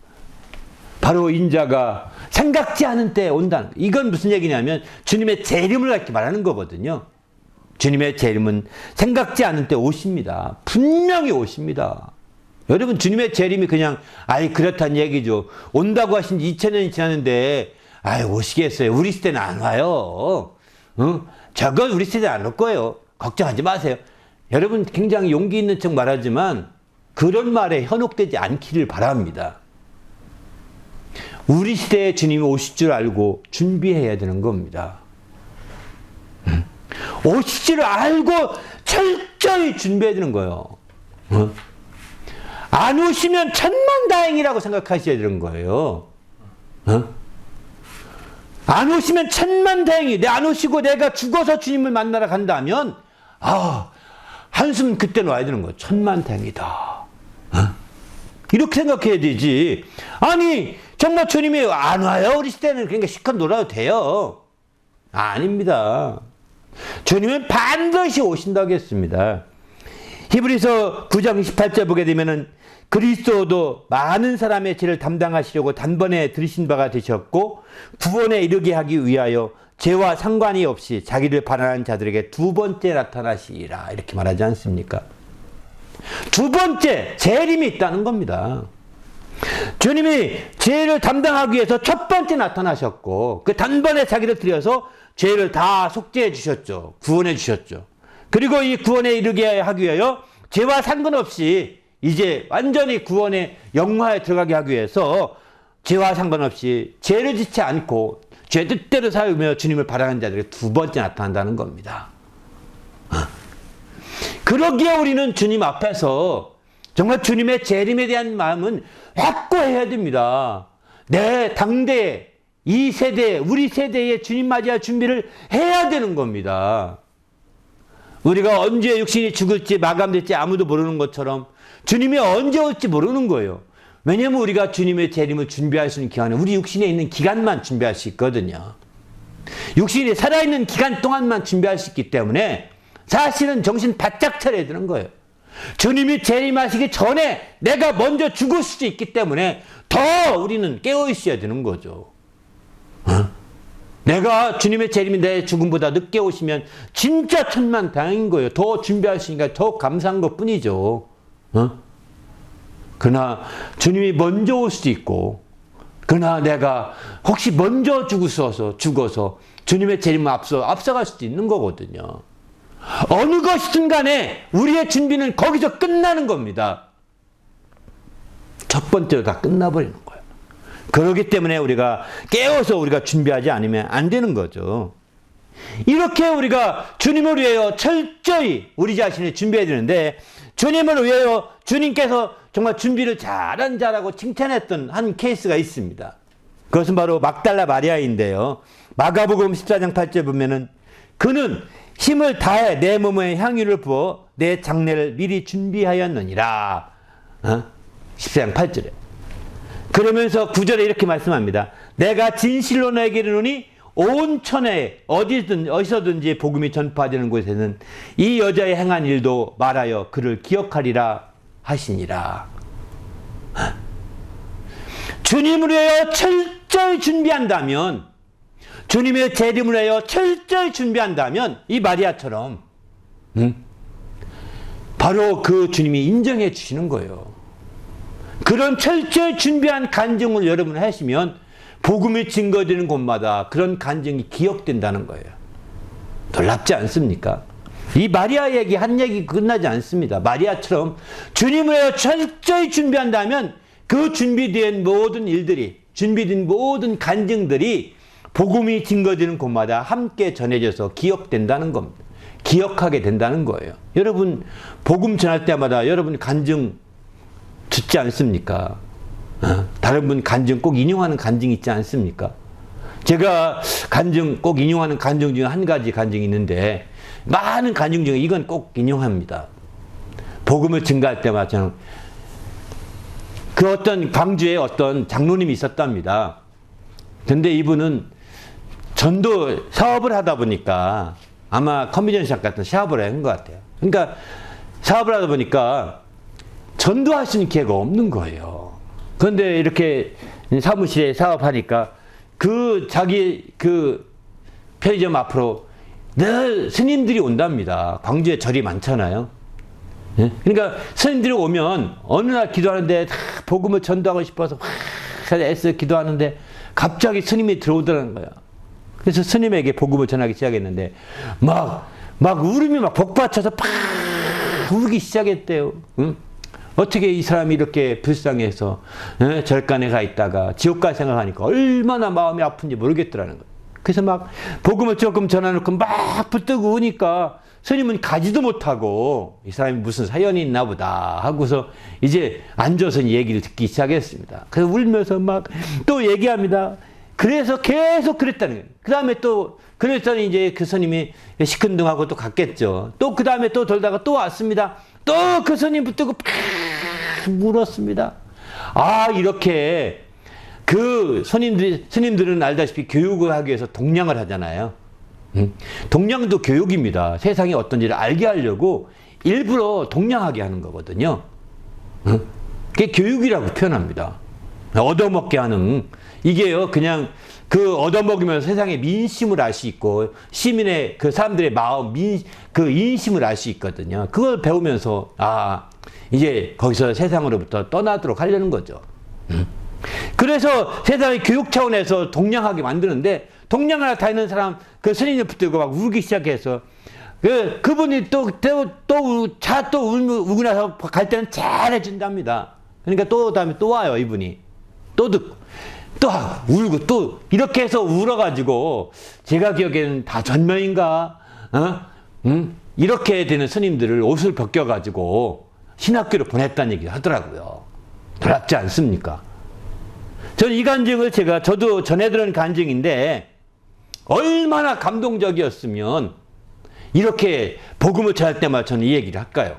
바로 인자가 생각지 않은 때에 온다는 거예요. 이건 무슨 얘기냐면 주님의 재림을 이렇게 말하는 거거든요. 주님의 재림은 생각지 않은 때 오십니다. 분명히 오십니다. 여러분, 주님의 재림이 그냥 그렇다는 얘기죠. 온다고 하신 지 2000년이 지났는데 오시겠어요. 우리 시대는 안 와요. 저건 우리 시대는 안 올 거예요. 걱정하지 마세요. 여러분, 굉장히 용기 있는 척 말하지만 그런 말에 현혹되지 않기를 바랍니다. 우리 시대에 주님이 오실 줄 알고 준비해야 되는 겁니다. 오실 줄 알고 철저히 준비해야 되는 거예요. 안 오시면 천만다행이라고 생각하셔야 되는 거예요. 안 오시면 천만다행이, 안 오시고 내가 죽어서 주님을 만나러 간다면 한숨 그때 놔야 되는 거예요. 천만다행이다. 이렇게 생각해야 되지. 아니 정말 주님이 안 와요? 우리 시대는 그러니까 실컷 놀아도 돼요. 아닙니다. 주님은 반드시 오신다고 했습니다. 히브리서 9장 28절 보게 되면은 그리스도도 많은 사람의 죄를 담당하시려고 단번에 들으신 바가 되셨고 구원에 이르게 하기 위하여 죄와 상관이 없이 자기를 반환한 자들에게 두 번째 나타나시리라, 이렇게 말하지 않습니까? 두 번째 재림이 있다는 겁니다. 주님이 죄를 담당하기 위해서 첫 번째 나타나셨고 그 단번에 자기를 들여서 죄를 다 속죄해 주셨죠. 구원해 주셨죠. 그리고 이 구원에 이르게 하기 위하여 죄와 상관없이 이제 완전히 구원의 영화에 들어가게 하기 위해서 죄와 상관없이 죄를 짓지 않고 죄 뜻대로 살며 주님을 바라는 자들이 두 번째 나타난다는 겁니다. 그러기에 우리는 주님 앞에서 정말 주님의 재림에 대한 마음은 확고해야 됩니다. 내 당대, 이 세대, 우리 세대에 주님 맞이할 준비를 해야 되는 겁니다. 우리가 언제 육신이 죽을지 마감될지 아무도 모르는 것처럼 주님이 언제 올지 모르는 거예요. 왜냐하면 우리가 주님의 재림을 준비할 수 있는 기간은 우리 육신에 있는 기간만 준비할 수 있거든요. 육신이 살아있는 기간 동안만 준비할 수 있기 때문에 사실은 정신 바짝 차려야 되는 거예요. 주님이 재림하시기 전에 내가 먼저 죽을 수도 있기 때문에 더 우리는 깨어 있어야 되는 거죠. 내가 주님의 재림이 내 죽음보다 늦게 오시면 진짜 천만다행인 거예요. 더 준비할 수 있으니까 더 감사한 것 뿐이죠. 그러나 주님이 먼저 올 수도 있고, 그러나 내가 혹시 먼저 죽어서 주님의 재림을 앞서갈 수도 있는 거거든요. 어느 것이든 간에 우리의 준비는 거기서 끝나는 겁니다. 첫 번째로 다 끝나버리는 거예요. 그렇기 때문에 우리가 깨워서 우리가 준비하지 않으면 안 되는 거죠. 이렇게 우리가 주님을 위하여 철저히 우리 자신을 준비해야 되는데, 주님을 위하여 주님께서 정말 준비를 잘한 자라고 칭찬했던 한 케이스가 있습니다. 그것은 바로 막달라 마리아인데요. 마가복음 14장 8절 보면은 그는 힘을 다해 내 몸에 향유를 부어 내 장례를 미리 준비하였느니라. 14장 8절에. 그러면서 9절에 이렇게 말씀합니다. 내가 진실로 너에게 이르노니 온 천하에 어디서든지 복음이 전파되는 곳에는 이 여자의 행한 일도 말하여 그를 기억하리라 하시니라. 주님을 위하여 철저히 준비한다면, 주님의 재림을 위하여 철저히 준비한다면 이 마리아처럼 바로 그 주님이 인정해 주시는 거예요. 그런 철저히 준비한 간증을 여러분 하시면 복음이 증거되는 곳마다 그런 간증이 기억된다는 거예요. 놀랍지 않습니까? 이 마리아 얘기 한 얘기 끝나지 않습니다. 마리아처럼 주님을 위하여 철저히 준비한다면 그 준비된 모든 일들이, 준비된 모든 간증들이 복음이 증거되는 곳마다 함께 전해져서 기억된다는 겁니다. 기억하게 된다는 거예요. 여러분 복음 전할 때마다 여러분 간증 듣지 않습니까? 다른 분 간증 꼭 인용하는 간증 있지 않습니까? 제가 간증 꼭 인용하는 간증 중에 한 가지 간증이 있는데, 많은 간증 중에 이건 꼭 인용합니다. 복음을 증가할 때마다 저는 그 어떤 광주에 어떤 장로님이 있었답니다. 근데 이분은 전도 사업을 하다 보니까 아마 컨비전샵 같은 사업을 한 것 같아요. 그러니까 사업을 하다 보니까 전도할 수 있는 기회가 없는 거예요. 그런데 이렇게 사무실에 사업하니까 자기 편의점 앞으로 늘 스님들이 온답니다. 광주에 절이 많잖아요. 그러니까 스님들이 오면 어느 날 기도하는데 다 복음을 전도하고 싶어서 애써 기도하는데 갑자기 스님이 들어오더라는 거야. 그래서 스님에게 복음을 전하기 시작했는데 막 울음이 막 복받쳐서 팍 울기 시작했대요. 어떻게 이 사람이 이렇게 불쌍해서 절간에 가 있다가 지옥 갈 생각하니까 얼마나 마음이 아픈지 모르겠더라는 거예요. 그래서 막 복음을 조금 전해놓고 막 붙들고 오니까 스님은 가지도 못하고 이 사람이 무슨 사연이 있나 보다 하고서 이제 앉아서 얘기를 듣기 시작했습니다. 그래서 울면서 막 또 얘기합니다. 그래서 계속 그랬다는 거예요. 그 다음에 또 그랬더니 이제 그 스님이 시큰둥하고 또 갔겠죠. 또 그 다음에 또 돌다가 또 왔습니다. 또 그 스님 붙들고 팍 물었습니다. 이렇게 그 스님들은 알다시피 교육을 하기 위해서 동량을 하잖아요. 동량도 교육입니다. 세상이 어떤지를 알게 하려고 일부러 동량하게 하는 거거든요. 그게 교육이라고 표현합니다. 얻어먹게 하는, 이게요, 그냥 그 얻어먹으면서 세상의 민심을 알 수 있고, 시민의 그 사람들의 마음, 그 인심을 알 수 있거든요. 그걸 배우면서, 이제 거기서 세상으로부터 떠나도록 하려는 거죠. 그래서 세상의 교육 차원에서 동량하게 만드는데, 동량을 다니는 사람, 그 스님을 붙들고 막 울기 시작해서, 그분이 또 울고 나서 갈 때는 잘 해준답니다. 그러니까 다음에 또 와요, 이분이. 또 듣고, 또 울고, 또 이렇게 해서 울어가지고, 제가 기억에는 다 전명인가? 이렇게 되는 스님들을 옷을 벗겨가지고 신학교로 보냈다는 얘기를 하더라고요. 놀랍지 않습니까? 저는 이 간증을 저도 전해 들은 간증인데, 얼마나 감동적이었으면 이렇게 복음을 전할 때마다 저는 이 얘기를 할까요?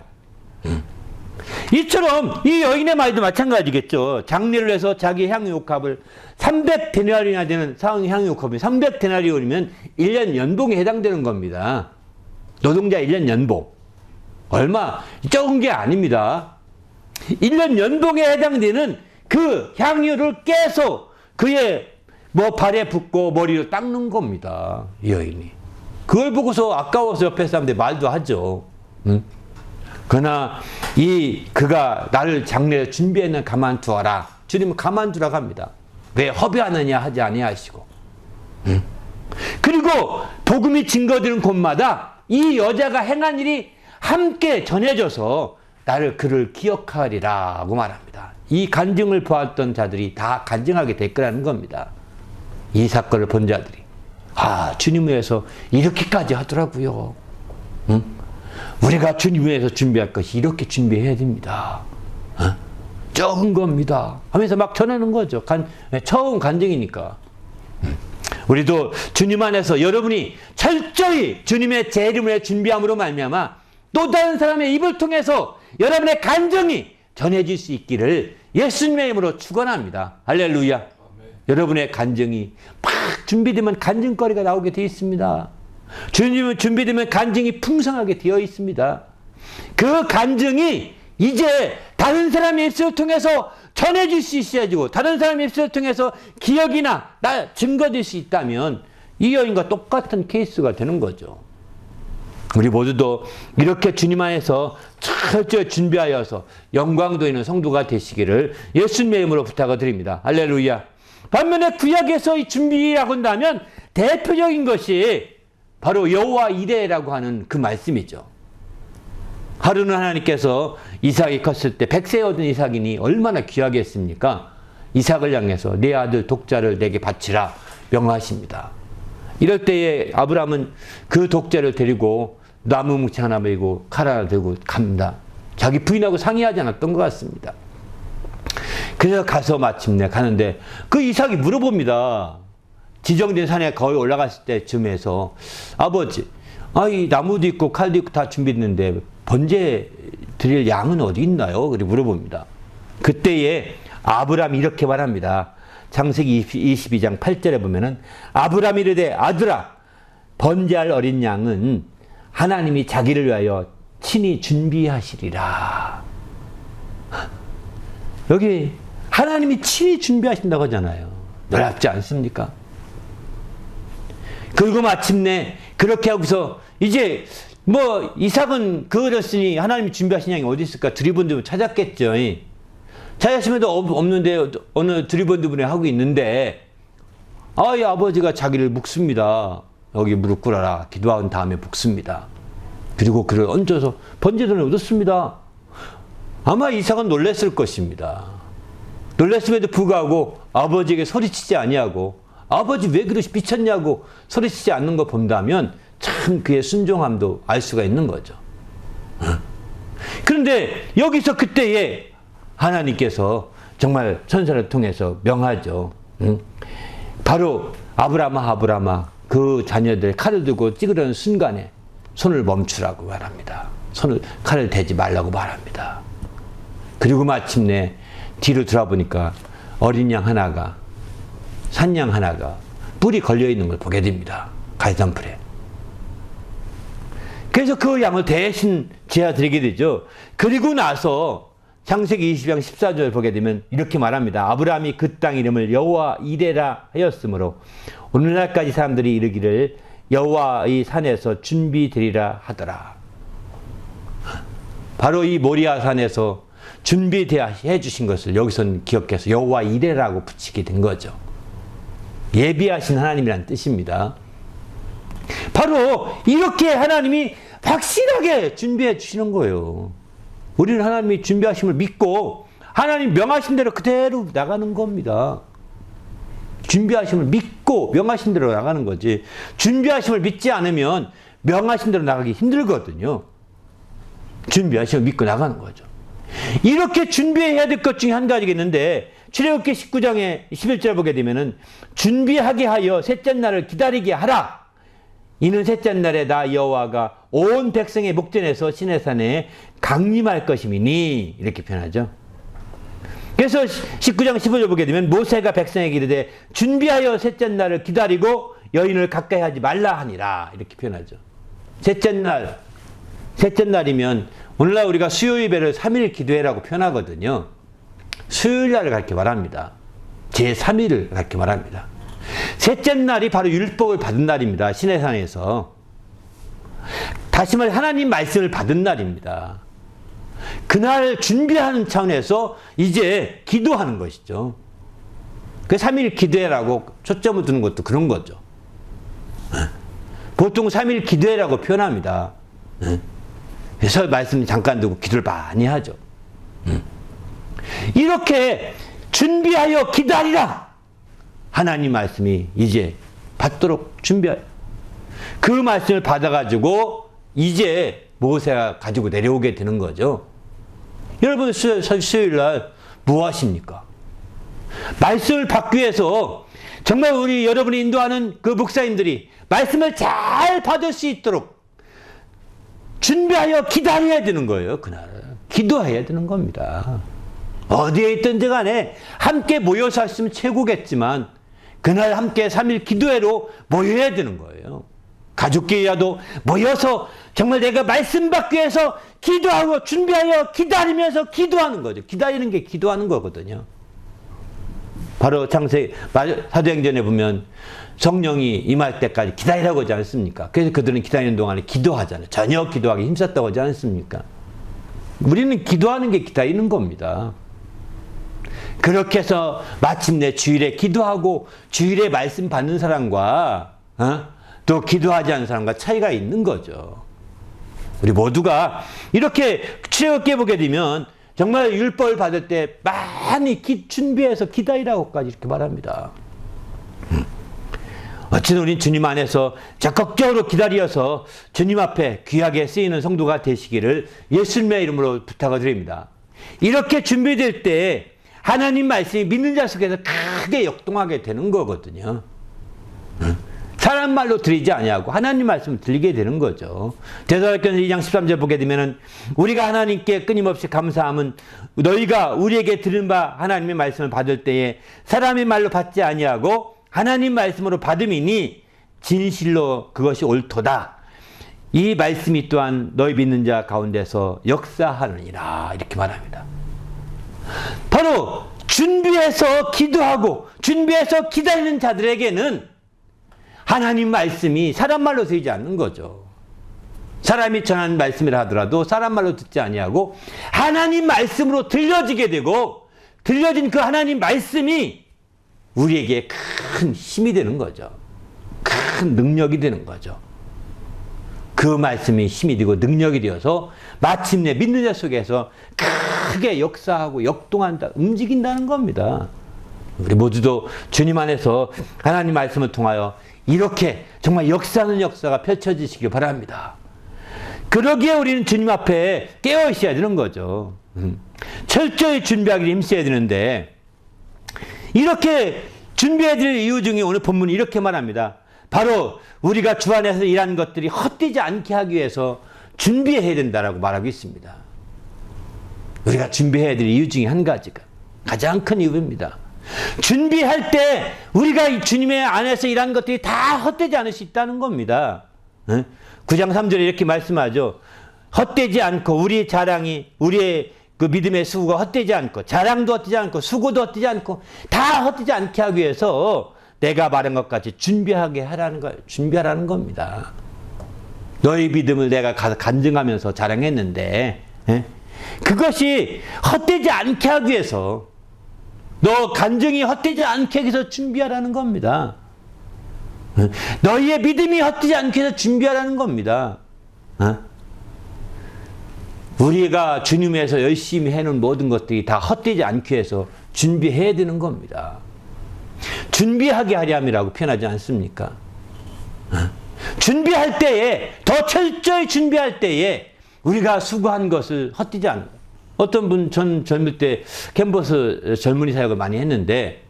이처럼 이 여인의 말도 마찬가지겠죠. 장례를 해서 자기 향유옥합을 300데나리온이나 되는 향유옥합이 300데나리온이면 1년 연봉에 해당되는 겁니다. 노동자 1년 연봉. 얼마 적은 게 아닙니다. 1년 연봉에 해당되는 그 향유를 깨서 그의 발에 붓고 머리를 닦는 겁니다. 이 여인이. 그걸 보고서 아까워서 옆에 사람들 말도 하죠. 그러나 그가 나를 장례에 준비했는 가만두어라. 주님은 가만두라고 합니다. 왜 허비하느냐 하지 아니하시고. 그리고 복음이 증거되는 곳마다 이 여자가 행한 일이 함께 전해져서 그를 기억하리라고 말합니다. 이 간증을 보았던 자들이 다 간증하게 될 거라는 겁니다. 이 사건을 본 자들이. 주님 위해서 이렇게까지 하더라고요. 우리가 주님 위해서 준비할 것이 이렇게 준비해야 됩니다. 적은 겁니다. 하면서 막 전하는 거죠. 처음 간증이니까. 우리도 주님 안에서 여러분이 철저히 주님의 제 이름을 준비함으로 말미암아 또 다른 사람의 입을 통해서 여러분의 간증이 전해질 수 있기를 예수님의 이름으로 축원합니다. 할렐루야. 아멘. 여러분의 간증이 막 준비되면 간증거리가 나오게 되어 있습니다. 주님은 준비되면 간증이 풍성하게 되어 있습니다. 그 간증이 이제 다른 사람의 입술을 통해서 전해질 수 있어야지고 다른 사람의 입술을 통해서 기억이나 증거될 수 있다면 이 여인과 똑같은 케이스가 되는 거죠. 우리 모두도 이렇게 주님 안에서 철저히 준비하여서 영광도 있는 성도가 되시기를 예수님의 이름으로 부탁을 드립니다. 할렐루야. 반면에 구약에서 이 준비라고 한다면 대표적인 것이 바로 여호와 이레라고 하는 그 말씀이죠. 하루는 하나님께서 이삭이 컸을 때 100세 얻은 이삭이니 얼마나 귀하겠습니까? 이삭을 향해서 내 아들 독자를 내게 바치라 명하십니다. 이럴 때에 아브라함은 그 독자를 데리고 나무 뭉치 하나 메고 칼 하나 들고 갑니다. 자기 부인하고 상의하지 않았던 것 같습니다. 그래서 가서 마침내 가는데 그 이삭이 물어봅니다. 지정된 산에 거의 올라갔을 때쯤에서 아버지, 이 나무도 있고 칼도 있고 다 준비했는데 번제 드릴 양은 어디 있나요? 그리고 물어봅니다. 그때에 아브라함이 이렇게 말합니다. 창세기 22장 8절에 보면은 아브라함이 이르되 아들아 번제할 어린 양은 하나님이 자기를 위하여 친히 준비하시리라. 여기 하나님이 친히 준비하신다고 하잖아요. 놀랍지 않습니까? 그리고 마침내 그렇게 하고서 이제 이삭은 그랬으니 하나님이 준비하신 양이 어디 있을까? 두리번두분 찾았겠죠. 찾았으면 없는데 어느 두리번두분이 하고 있는데 이 아버지가 자기를 묶습니다. 여기 무릎 꿇어라. 기도한 다음에 묶습니다. 그리고 그를 얹어서 번제돈을 얻었습니다. 아마 이삭은 놀랐을 것입니다. 놀랐음에도 불구하고 아버지에게 소리치지 아니하고 아버지 왜 그러시 미쳤냐고 소리치지 않는 거 본다면 참 그의 순종함도 알 수가 있는 거죠. 그런데 여기서 그때에 하나님께서 정말 천사를 통해서 명하죠. 바로 아브라함아 그 자녀들 칼을 들고 찍으려는 순간에 손을 멈추라고 말합니다. 칼을 대지 말라고 말합니다. 그리고 마침내 뒤로 돌아보니까 어린 양 하나가 산양 하나가 뿔이 걸려있는 걸 보게 됩니다. 갈산풀에. 그래서 그 양을 대신 제어드리게 되죠. 그리고 나서 창세기 20장 14절 보게 되면 이렇게 말합니다. 아브라함이 그 땅 이름을 여호와 이레라 하였으므로 오늘날까지 사람들이 이르기를 여호와의 산에서 준비되리라 하더라. 바로 이 모리아 산에서 준비해 주신 것을 여기서는 기억해서 여호와 이레라고 붙이게 된 거죠. 예비하신 하나님이라는 뜻입니다. 바로 이렇게 하나님이 확실하게 준비해 주시는 거예요. 우리는 하나님이 준비하심을 믿고 하나님 명하신 대로 그대로 나가는 겁니다. 준비하심을 믿고 명하신 대로 나가는 거지. 준비하심을 믿지 않으면 명하신 대로 나가기 힘들거든요. 준비하심을 믿고 나가는 거죠. 이렇게 준비해야 될 것 중에 한 가지가 있는데 출애굽기 19장의 11절 보게 되면은 준비하게 하여 셋째 날을 기다리게 하라. 이는 셋째 날에 나 여호와가 온 백성의 목전에서 시내산에 강림할 것임이니 이렇게 표현하죠. 그래서 19장 15절 보게 되면 모세가 백성에게 이르되 준비하여 셋째 날을 기다리고 여인을 가까이 하지 말라 하니라 이렇게 표현하죠. 셋째 날이면 오늘날 우리가 수요 예배를 3일 기도회라고 표현하거든요. 수요일 날을 그렇게 말합니다. 제3일을 그렇게 말합니다. 셋째 날이 바로 율법을 받은 날입니다. 시내산에서. 다시 말해 하나님 말씀을 받은 날입니다. 그날 준비하는 차원에서 이제 기도하는 것이죠. 그 3일 기도회라고 초점을 두는 것도 그런 거죠. 보통 3일 기도회라고 표현합니다. 그래서 말씀 잠깐 두고 기도를 많이 하죠. 이렇게 준비하여 기다리라. 하나님 말씀이 이제 받도록 준비하여. 그 말씀을 받아가지고 이제 모세가 가지고 내려오게 되는 거죠. 여러분 수요일날 뭐 하십니까? 말씀을 받기 위해서 정말 여러분이 인도하는 그 목사님들이 말씀을 잘 받을 수 있도록 준비하여 기다려야 되는 거예요. 그날 기도해야 되는 겁니다. 어디에 있든지 간에 함께 모여서 하시면 최고겠지만 그날 함께 3일 기도회로 모여야 되는 거예요. 가족끼리라도 모여서 정말 내가 말씀 받기 위해서 기도하고 준비하여 기다리면서 기도하는 거죠. 기다리는 게 기도하는 거거든요. 바로 사도행전에 보면 성령이 임할 때까지 기다리라고 하지 않습니까? 그래서 그들은 기다리는 동안에 기도하잖아요. 저녁 기도하기 힘썼다고 하지 않습니까? 우리는 기도하는 게 기다리는 겁니다. 그렇게 해서 마침내 주일에 기도하고 주일에 말씀 받는 사람과 또 기도하지 않는 사람과 차이가 있는 거죠. 우리 모두가 이렇게 출애굽기에 보게 되면 정말 율법을 받을 때 많이 준비해서 기다리라고까지 이렇게 말합니다. 어쨌든 우리 주님 안에서 적극적으로 기다려서 주님 앞에 귀하게 쓰이는 성도가 되시기를 예수님의 이름으로 부탁을 드립니다. 이렇게 준비될 때 하나님 말씀이 믿는 자 속에서 크게 역동하게 되는 거거든요. 사람 말로 들리지 아니하고 하나님 말씀을 들리게 되는 거죠. 데살로니가서 2장 13절 보게 되면은 우리가 하나님께 끊임없이 감사함은 너희가 우리에게 들은 바 하나님의 말씀을 받을 때에 사람의 말로 받지 아니하고 하나님 말씀으로 받음이니 진실로 그것이 옳도다. 이 말씀이 또한 너희 믿는 자 가운데서 역사하느니라 이렇게 말합니다. 바로 준비해서 기도하고 준비해서 기다리는 자들에게는 하나님 말씀이 사람 말로 들리지 않는 거죠. 사람이 전하는 말씀이라 하더라도 사람 말로 듣지 아니하고 하나님 말씀으로 들려지게 되고 들려진 그 하나님 말씀이 우리에게 큰 힘이 되는 거죠. 큰 능력이 되는 거죠. 그 말씀이 힘이 되고 능력이 되어서 마침내 믿는 자 속에서 크게 역사하고 역동한다, 움직인다는 겁니다. 우리 모두도 주님 안에서 하나님 말씀을 통하여 이렇게 정말 역사하는 역사가 펼쳐지시길 바랍니다. 그러기에 우리는 주님 앞에 깨어 있어야 되는 거죠. 철저히 준비하기를 힘써야 되는데 이렇게 준비해야 될 이유 중에 오늘 본문이 이렇게 말합니다. 바로 우리가 주 안에서 일하는 것들이 헛되지 않게 하기 위해서 준비해야 된다라고 말하고 있습니다. 우리가 준비해야 될 이유 중에 한 가지가 가장 큰 이유입니다. 준비할 때 우리가 이 주님의 안에서 일하는 것들이 다 헛되지 않을 수 있다는 겁니다. 9장 3절에 이렇게 말씀하죠. 헛되지 않고 우리의 자랑이 우리의 그 믿음의 수고가 헛되지 않고 자랑도 헛되지 않고 수고도 헛되지 않고 다 헛되지 않게 하기 위해서 내가 말한 것 같이 준비하라는 겁니다. 너희 믿음을 내가 간증하면서 자랑했는데 그것이 헛되지 않게 하기 위해서 너 간증이 헛되지 않게 하기 위해서 준비하라는 겁니다. 너희의 믿음이 헛되지 않게 해서 준비하라는 겁니다. 우리가 주님에서 열심히 해놓은 모든 것들이 다 헛되지 않기 위해서 준비해야 되는 겁니다. 준비하게 하렴이라고 표현하지 않습니까? 준비할 때에, 더 철저히 준비할 때에 우리가 수고한 것을 헛되지 않는 거예요. 어떤 분, 전 젊을 때 캔버스 젊은이 사역을 많이 했는데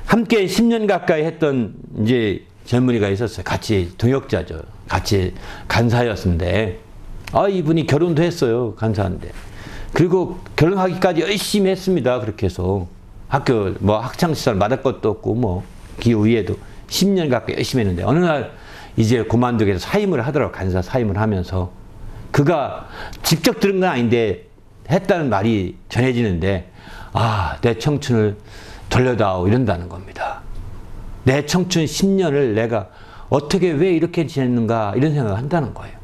함께 10년 가까이 했던 이제 젊은이가 있었어요. 같이 동역자죠. 같이 간사였는데 이분이 결혼도 했어요. 간사인데. 그리고 결혼하기까지 열심히 했습니다. 그렇게 해서 학교 학창시절 말할 것도 없고 그 위에도 10년 가까이 열심히 했는데 어느 날 이제 그만두게 해서 사임을 하더라고. 간사 사임을 하면서 그가 직접 들은 건 아닌데 했다는 말이 전해지는데 내 청춘을 돌려다오 이런다는 겁니다. 내 청춘 10년을 내가 어떻게 왜 이렇게 지냈는가 이런 생각을 한다는 거예요.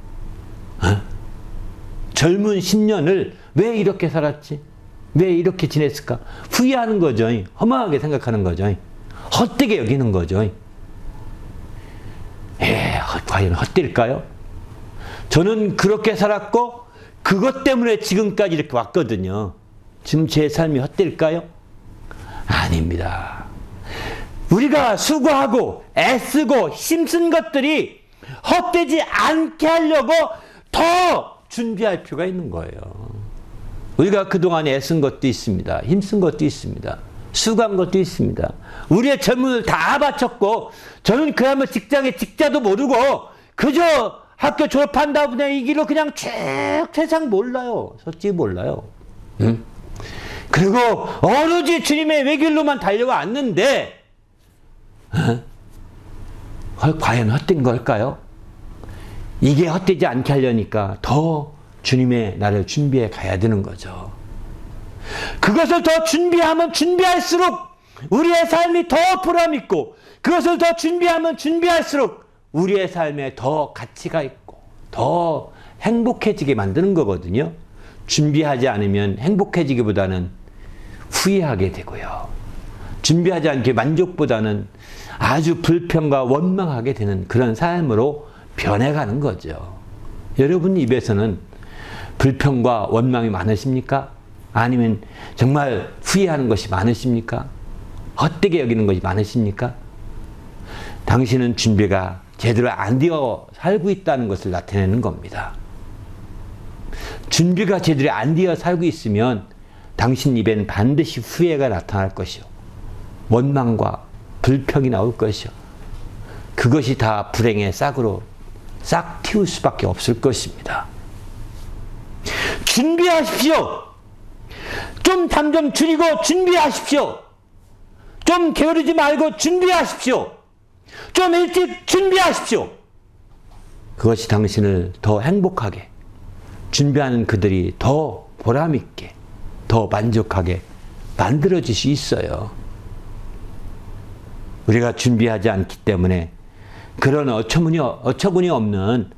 젊은 10년을 왜 이렇게 살았지? 왜 이렇게 지냈을까? 후회하는 거죠. 허망하게 생각하는 거죠. 헛되게 여기는 거죠. 과연 헛될까요? 저는 그렇게 살았고 그것 때문에 지금까지 이렇게 왔거든요. 지금 제 삶이 헛될까요? 아닙니다. 우리가 수고하고 애쓰고 힘쓴 것들이 헛되지 않게 하려고 더 준비할 필요가 있는 거예요. 우리가 그동안 애쓴 것도 있습니다. 힘쓴 것도 있습니다. 수고한 것도 있습니다. 우리의 젊음을 다 바쳤고 저는 그야말로 직장에 직자도 모르고 그저 학교 졸업한 다음에 이 길로 그냥 쭉 세상 몰라요. 솔직히 몰라요. 그리고 오로지 주님의 외길로만 달려왔는데 과연 헛된 걸까요? 이게 헛되지 않게 하려니까 더 주님의 나를 준비해 가야 되는 거죠. 그것을 더 준비하면 준비할수록 우리의 삶이 더 보람있고 그것을 더 준비하면 준비할수록 우리의 삶에 더 가치가 있고 더 행복해지게 만드는 거거든요. 준비하지 않으면 행복해지기보다는 후회하게 되고요. 준비하지 않게 만족보다는 아주 불평과 원망하게 되는 그런 삶으로 변해가는 거죠. 여러분 입에서는 불평과 원망이 많으십니까? 아니면 정말 후회하는 것이 많으십니까? 헛되게 여기는 것이 많으십니까? 당신은 준비가 제대로 안 되어 살고 있다는 것을 나타내는 겁니다. 준비가 제대로 안 되어 살고 있으면 당신 입에는 반드시 후회가 나타날 것이요. 원망과 불평이 나올 것이요. 그것이 다 불행의 싹으로 싹 틔울 수밖에 없을 것입니다. 준비하십시오. 좀 잠 좀 줄이고 준비하십시오. 좀 게으르지 말고 준비하십시오. 좀 일찍 준비하십시오. 그것이 당신을 더 행복하게, 준비하는 그들이 더 보람있게, 더 만족하게 만들어질 수 있어요. 우리가 준비하지 않기 때문에 그런 어처구니 없는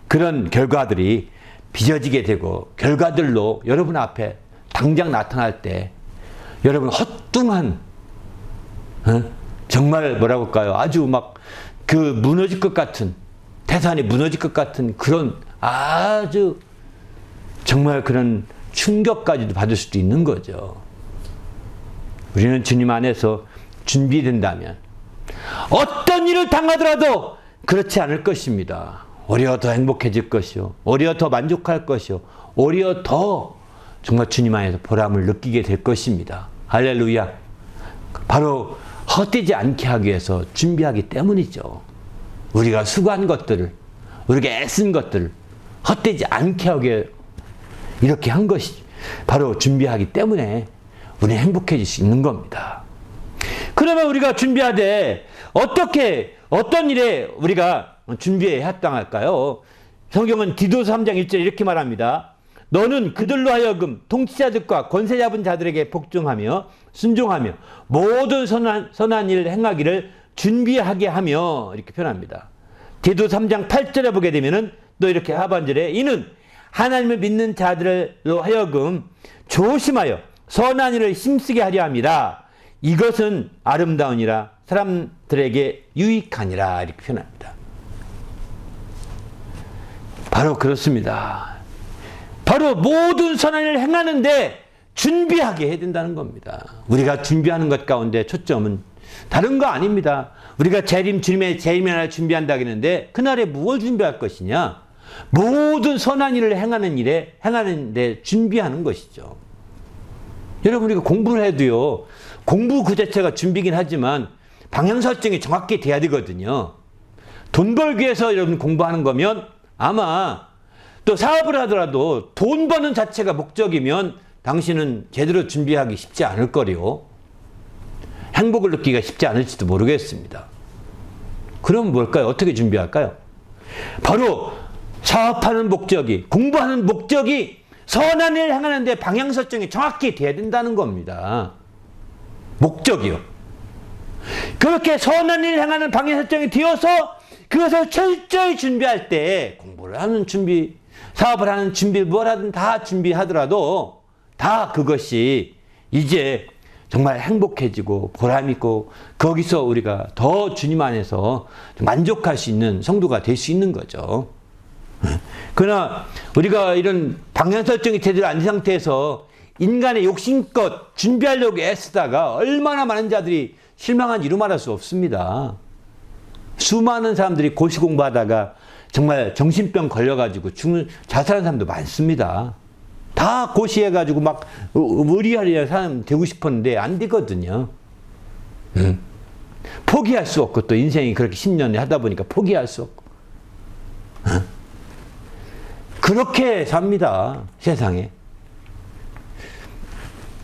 그런 결과들이 빚어지게 되고 결과들로 여러분 앞에 당장 나타날 때 여러분 헛뚱한 정말 뭐라고 할까요? 아주 무너질 것 같은 태산이 무너질 것 같은 그런 아주 정말 그런 충격까지도 받을 수도 있는 거죠. 우리는 주님 안에서 준비된다면 어떤 일을 당하더라도 그렇지 않을 것입니다. 오히려 더 행복해질 것이요. 오히려 더 만족할 것이요. 오히려 더 정말 주님 안에서 보람을 느끼게 될 것입니다. 할렐루야. 바로 헛되지 않게 하기 위해서 준비하기 때문이죠. 우리가 수고한 것들을, 우리가 애쓴 것들을 헛되지 않게 하기 이렇게 한 것이 바로 준비하기 때문에 우리는 행복해질 수 있는 겁니다. 그러면 우리가 준비하되 어떤 일에 우리가 준비해야 합당할까요? 성경은 디도서 3장 1절에 이렇게 말합니다. 너는 그들로 하여금 통치자들과 권세 잡은 자들에게 복종하며 순종하며 모든 선한 일을 행하기를 준비하게 하며 이렇게 표현합니다. 디도서 3장 8절에 보게 되면은 또 이렇게 하반절에 이는 하나님을 믿는 자들로 하여금 조심하여 선한 일을 힘쓰게 하려 함이라. 이것은 아름다우니라 사람들에게 유익하니라 이렇게 표현합니다. 바로 그렇습니다. 바로 바로 모든 선한 일을 행하는데 준비하게 해야 된다는 겁니다. 우리가 준비하는 것 가운데 초점은 다른 거 아닙니다. 우리가 주님의 재림의 날을 준비한다고 했는데 그날에 무엇을 준비할 것이냐? 모든 선한 일을 행하는데 준비하는 것이죠. 여러분, 우리가 공부를 해도요, 공부 그 자체가 준비긴 하지만 방향 설정이 정확히 돼야 되거든요. 돈 벌기 위해서 여러분 공부하는 거면 아마 또 사업을 하더라도 돈 버는 자체가 목적이면 당신은 제대로 준비하기 쉽지 않을 거요. 행복을 느끼기가 쉽지 않을지도 모르겠습니다. 그럼 뭘까요? 어떻게 준비할까요? 바로 사업하는 목적이, 공부하는 목적이 선한 일을 행하는데 방향 설정이 정확히 돼야 된다는 겁니다. 목적이요. 그렇게 선한 일을 행하는 방향 설정이 되어서 그것을 철저히 준비할 때 공부를 하는 준비, 사업을 하는 준비, 뭘 하든 다 준비하더라도 다 그것이 이제 정말 행복해지고 보람있고 거기서 우리가 더 주님 안에서 만족할 수 있는 성도가 될 수 있는 거죠. 그러나 우리가 이런 방향 설정이 제대로 안 된 상태에서 인간의 욕심껏 준비하려고 애쓰다가 얼마나 많은 자들이 실망한 이루 말할 수 없습니다. 수많은 사람들이 고시 공부하다가 정말 정신병 걸려가지고 자살한 사람도 많습니다. 다 고시해가지고 막 의리아리한 사람 되고 싶었는데 안 되거든요. 포기할 수 없고 또 인생이 그렇게 10년 하다 보니까 포기할 수 없고 그렇게 삽니다. 세상에.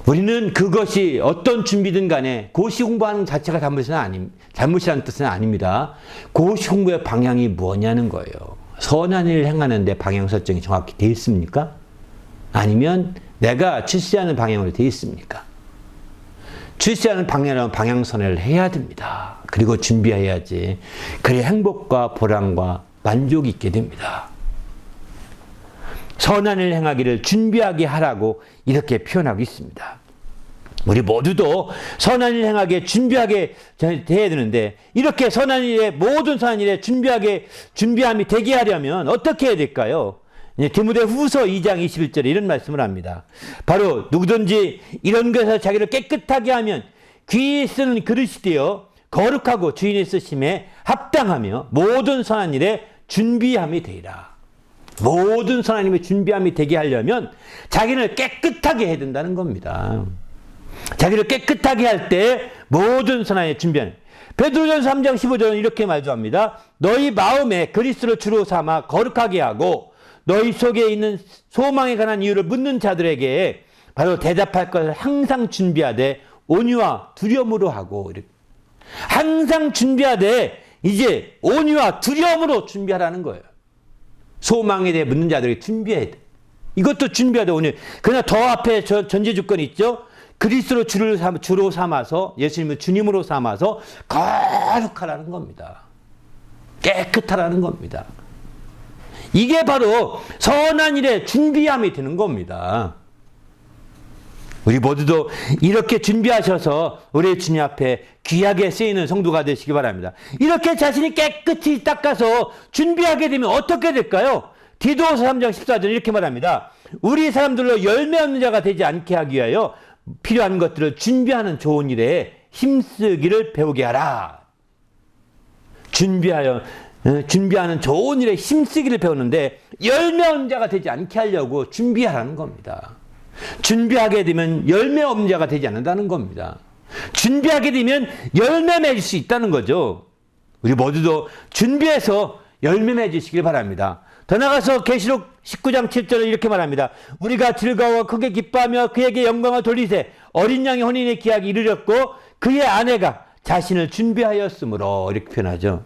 우리는 그것이 어떤 준비든 간에 고시 공부하는 자체가 잘못이라는 뜻은 아닙니다. 고시 공부의 방향이 뭐냐는 거예요. 선한 일을 행하는데 방향 설정이 정확히 되어 있습니까? 아니면 내가 출세하는 방향으로 되어 있습니까? 출세하는 방향이라면 방향선회를 해야 됩니다. 그리고 준비해야지. 그래야 행복과 보람과 만족이 있게 됩니다. 선한 일을 행하기를 준비하게 하라고 이렇게 표현하고 있습니다. 우리 모두도 선한 일을 행하게 준비하게 돼야 되는데 이렇게 선한 일에 모든 선한 일에 준비함이 되게 하려면 어떻게 해야 될까요? 디모데후서 2장 21절에 이런 말씀을 합니다. 바로 누구든지 이런 것에서 자기를 깨끗하게 하면 귀히 쓰는 그릇이 되어 거룩하고 주인의 쓰심에 합당하며 모든 선한 일에 준비함이 되리라. 모든 선한 일에 준비함이 되게 하려면 자기를 깨끗하게 해야 된다는 겁니다. 자기를 깨끗하게 할 때 모든 선한 일에 준비하는. 베드로전서 3장 15절은 이렇게 말조합니다. 너희 마음에 그리스도를 주로 삼아 거룩하게 하고 너희 속에 있는 소망에 관한 이유를 묻는 자들에게 바로 대답할 것을 항상 준비하되 온유와 두려움으로 하고 이렇게. 항상 준비하되 이제 온유와 두려움으로 준비하라는 거예요. 소망에 대해 묻는 자들에게 준비해야 돼. 이것도 준비하되 온유. 그러나 더 앞에 전제 조건이 있죠. 그리스도로 주로 삼아서 예수님을 주님으로 삼아서 거룩하라는 겁니다. 깨끗하라는 겁니다. 이게 바로 선한 일에 준비함이 되는 겁니다. 우리 모두도 이렇게 준비하셔서 우리 주님 앞에 귀하게 쓰이는 성도가 되시기 바랍니다. 이렇게 자신이 깨끗이 닦아서 준비하게 되면 어떻게 될까요? 디도서 3장 14절 이렇게 말합니다. 우리 사람들로 열매 없는 자가 되지 않게 하기 위하여 필요한 것들을 준비하는 좋은 일에 힘쓰기를 배우게 하라. 준비하는 좋은 일에 힘쓰기를 배우는데 열매 없는 자가 되지 않게 하려고 준비하라는 겁니다. 준비하게 되면 열매 없는 자가 되지 않는다는 겁니다. 준비하게 되면 열매 맺을 수 있다는 거죠. 우리 모두도 준비해서 열매 맺으시길 바랍니다. 더 나아가서 계시록 19장 7절에 이렇게 말합니다. 우리가 즐거워 크게 기뻐하며 그에게 영광을 돌리세 어린 양의 혼인의 기약이 이르렀고 그의 아내가 자신을 준비하였으므로 이렇게 표현하죠.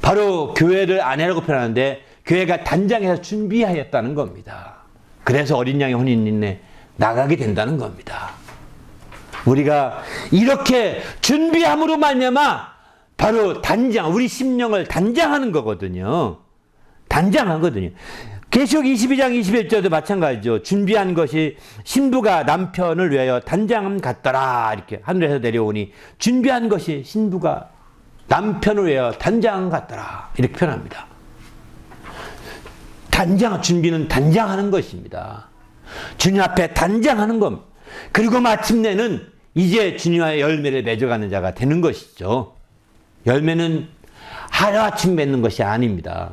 바로 교회를 아내라고 표현하는데 교회가 단장해서 준비하였다는 겁니다. 그래서 어린 양의 혼인에 나가게 된다는 겁니다. 우리가 이렇게 준비함으로 말미암아 바로 우리 심령을 단장하는 거거든요. 단장하거든요. 계시록 22장 21절도 마찬가지죠. 준비한 것이 신부가 남편을 위하여 단장함 같더라. 이렇게 하늘에서 내려오니 준비한 것이 신부가 남편을 위하여 단장함 같더라. 이렇게 표현합니다. 준비는 단장하는 것입니다. 주님 앞에 단장하는 겁니다. 그리고 마침내는 이제 주님과의 열매를 맺어가는 자가 되는 것이죠. 열매는 하루아침 맺는 것이 아닙니다.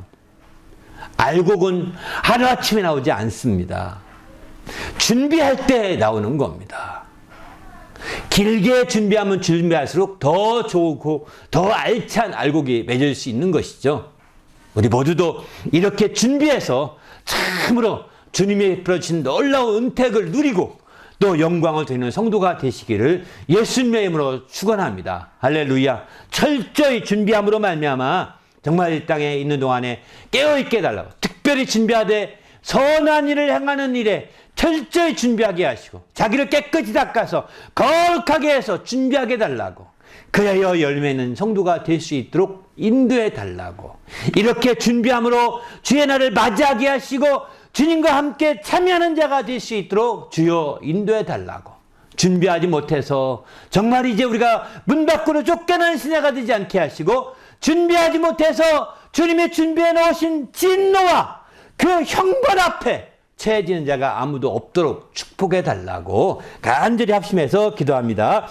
알곡은 하루아침에 나오지 않습니다. 준비할 때 나오는 겁니다. 길게 준비하면 준비할수록 더 좋고 더 알찬 알곡이 맺을 수 있는 것이죠. 우리 모두도 이렇게 준비해서 참으로 주님이 베풀어주신 놀라운 은택을 누리고 또 영광을 드리는 성도가 되시기를 예수님의 이름으로 축원합니다. 할렐루야. 철저히 준비함으로 말미암아 정말 이 땅에 있는 동안에 깨어있게 해달라고, 특별히 준비하되 선한 일을 행하는 일에 철저히 준비하게 하시고 자기를 깨끗이 닦아서 거룩하게 해서 준비하게 해달라고, 그래야 열매는 성도가 될 수 있도록 인도해 달라고, 이렇게 준비함으로 주의 날을 맞이하게 하시고 주님과 함께 참여하는 자가 될 수 있도록 주여 인도해 달라고, 준비하지 못해서 정말 이제 우리가 문 밖으로 쫓겨나는 시대가 되지 않게 하시고, 준비하지 못해서 주님의 준비해 놓으신 진노와 그 형벌 앞에 처해지는 자가 아무도 없도록 축복해 달라고 간절히 합심해서 기도합니다.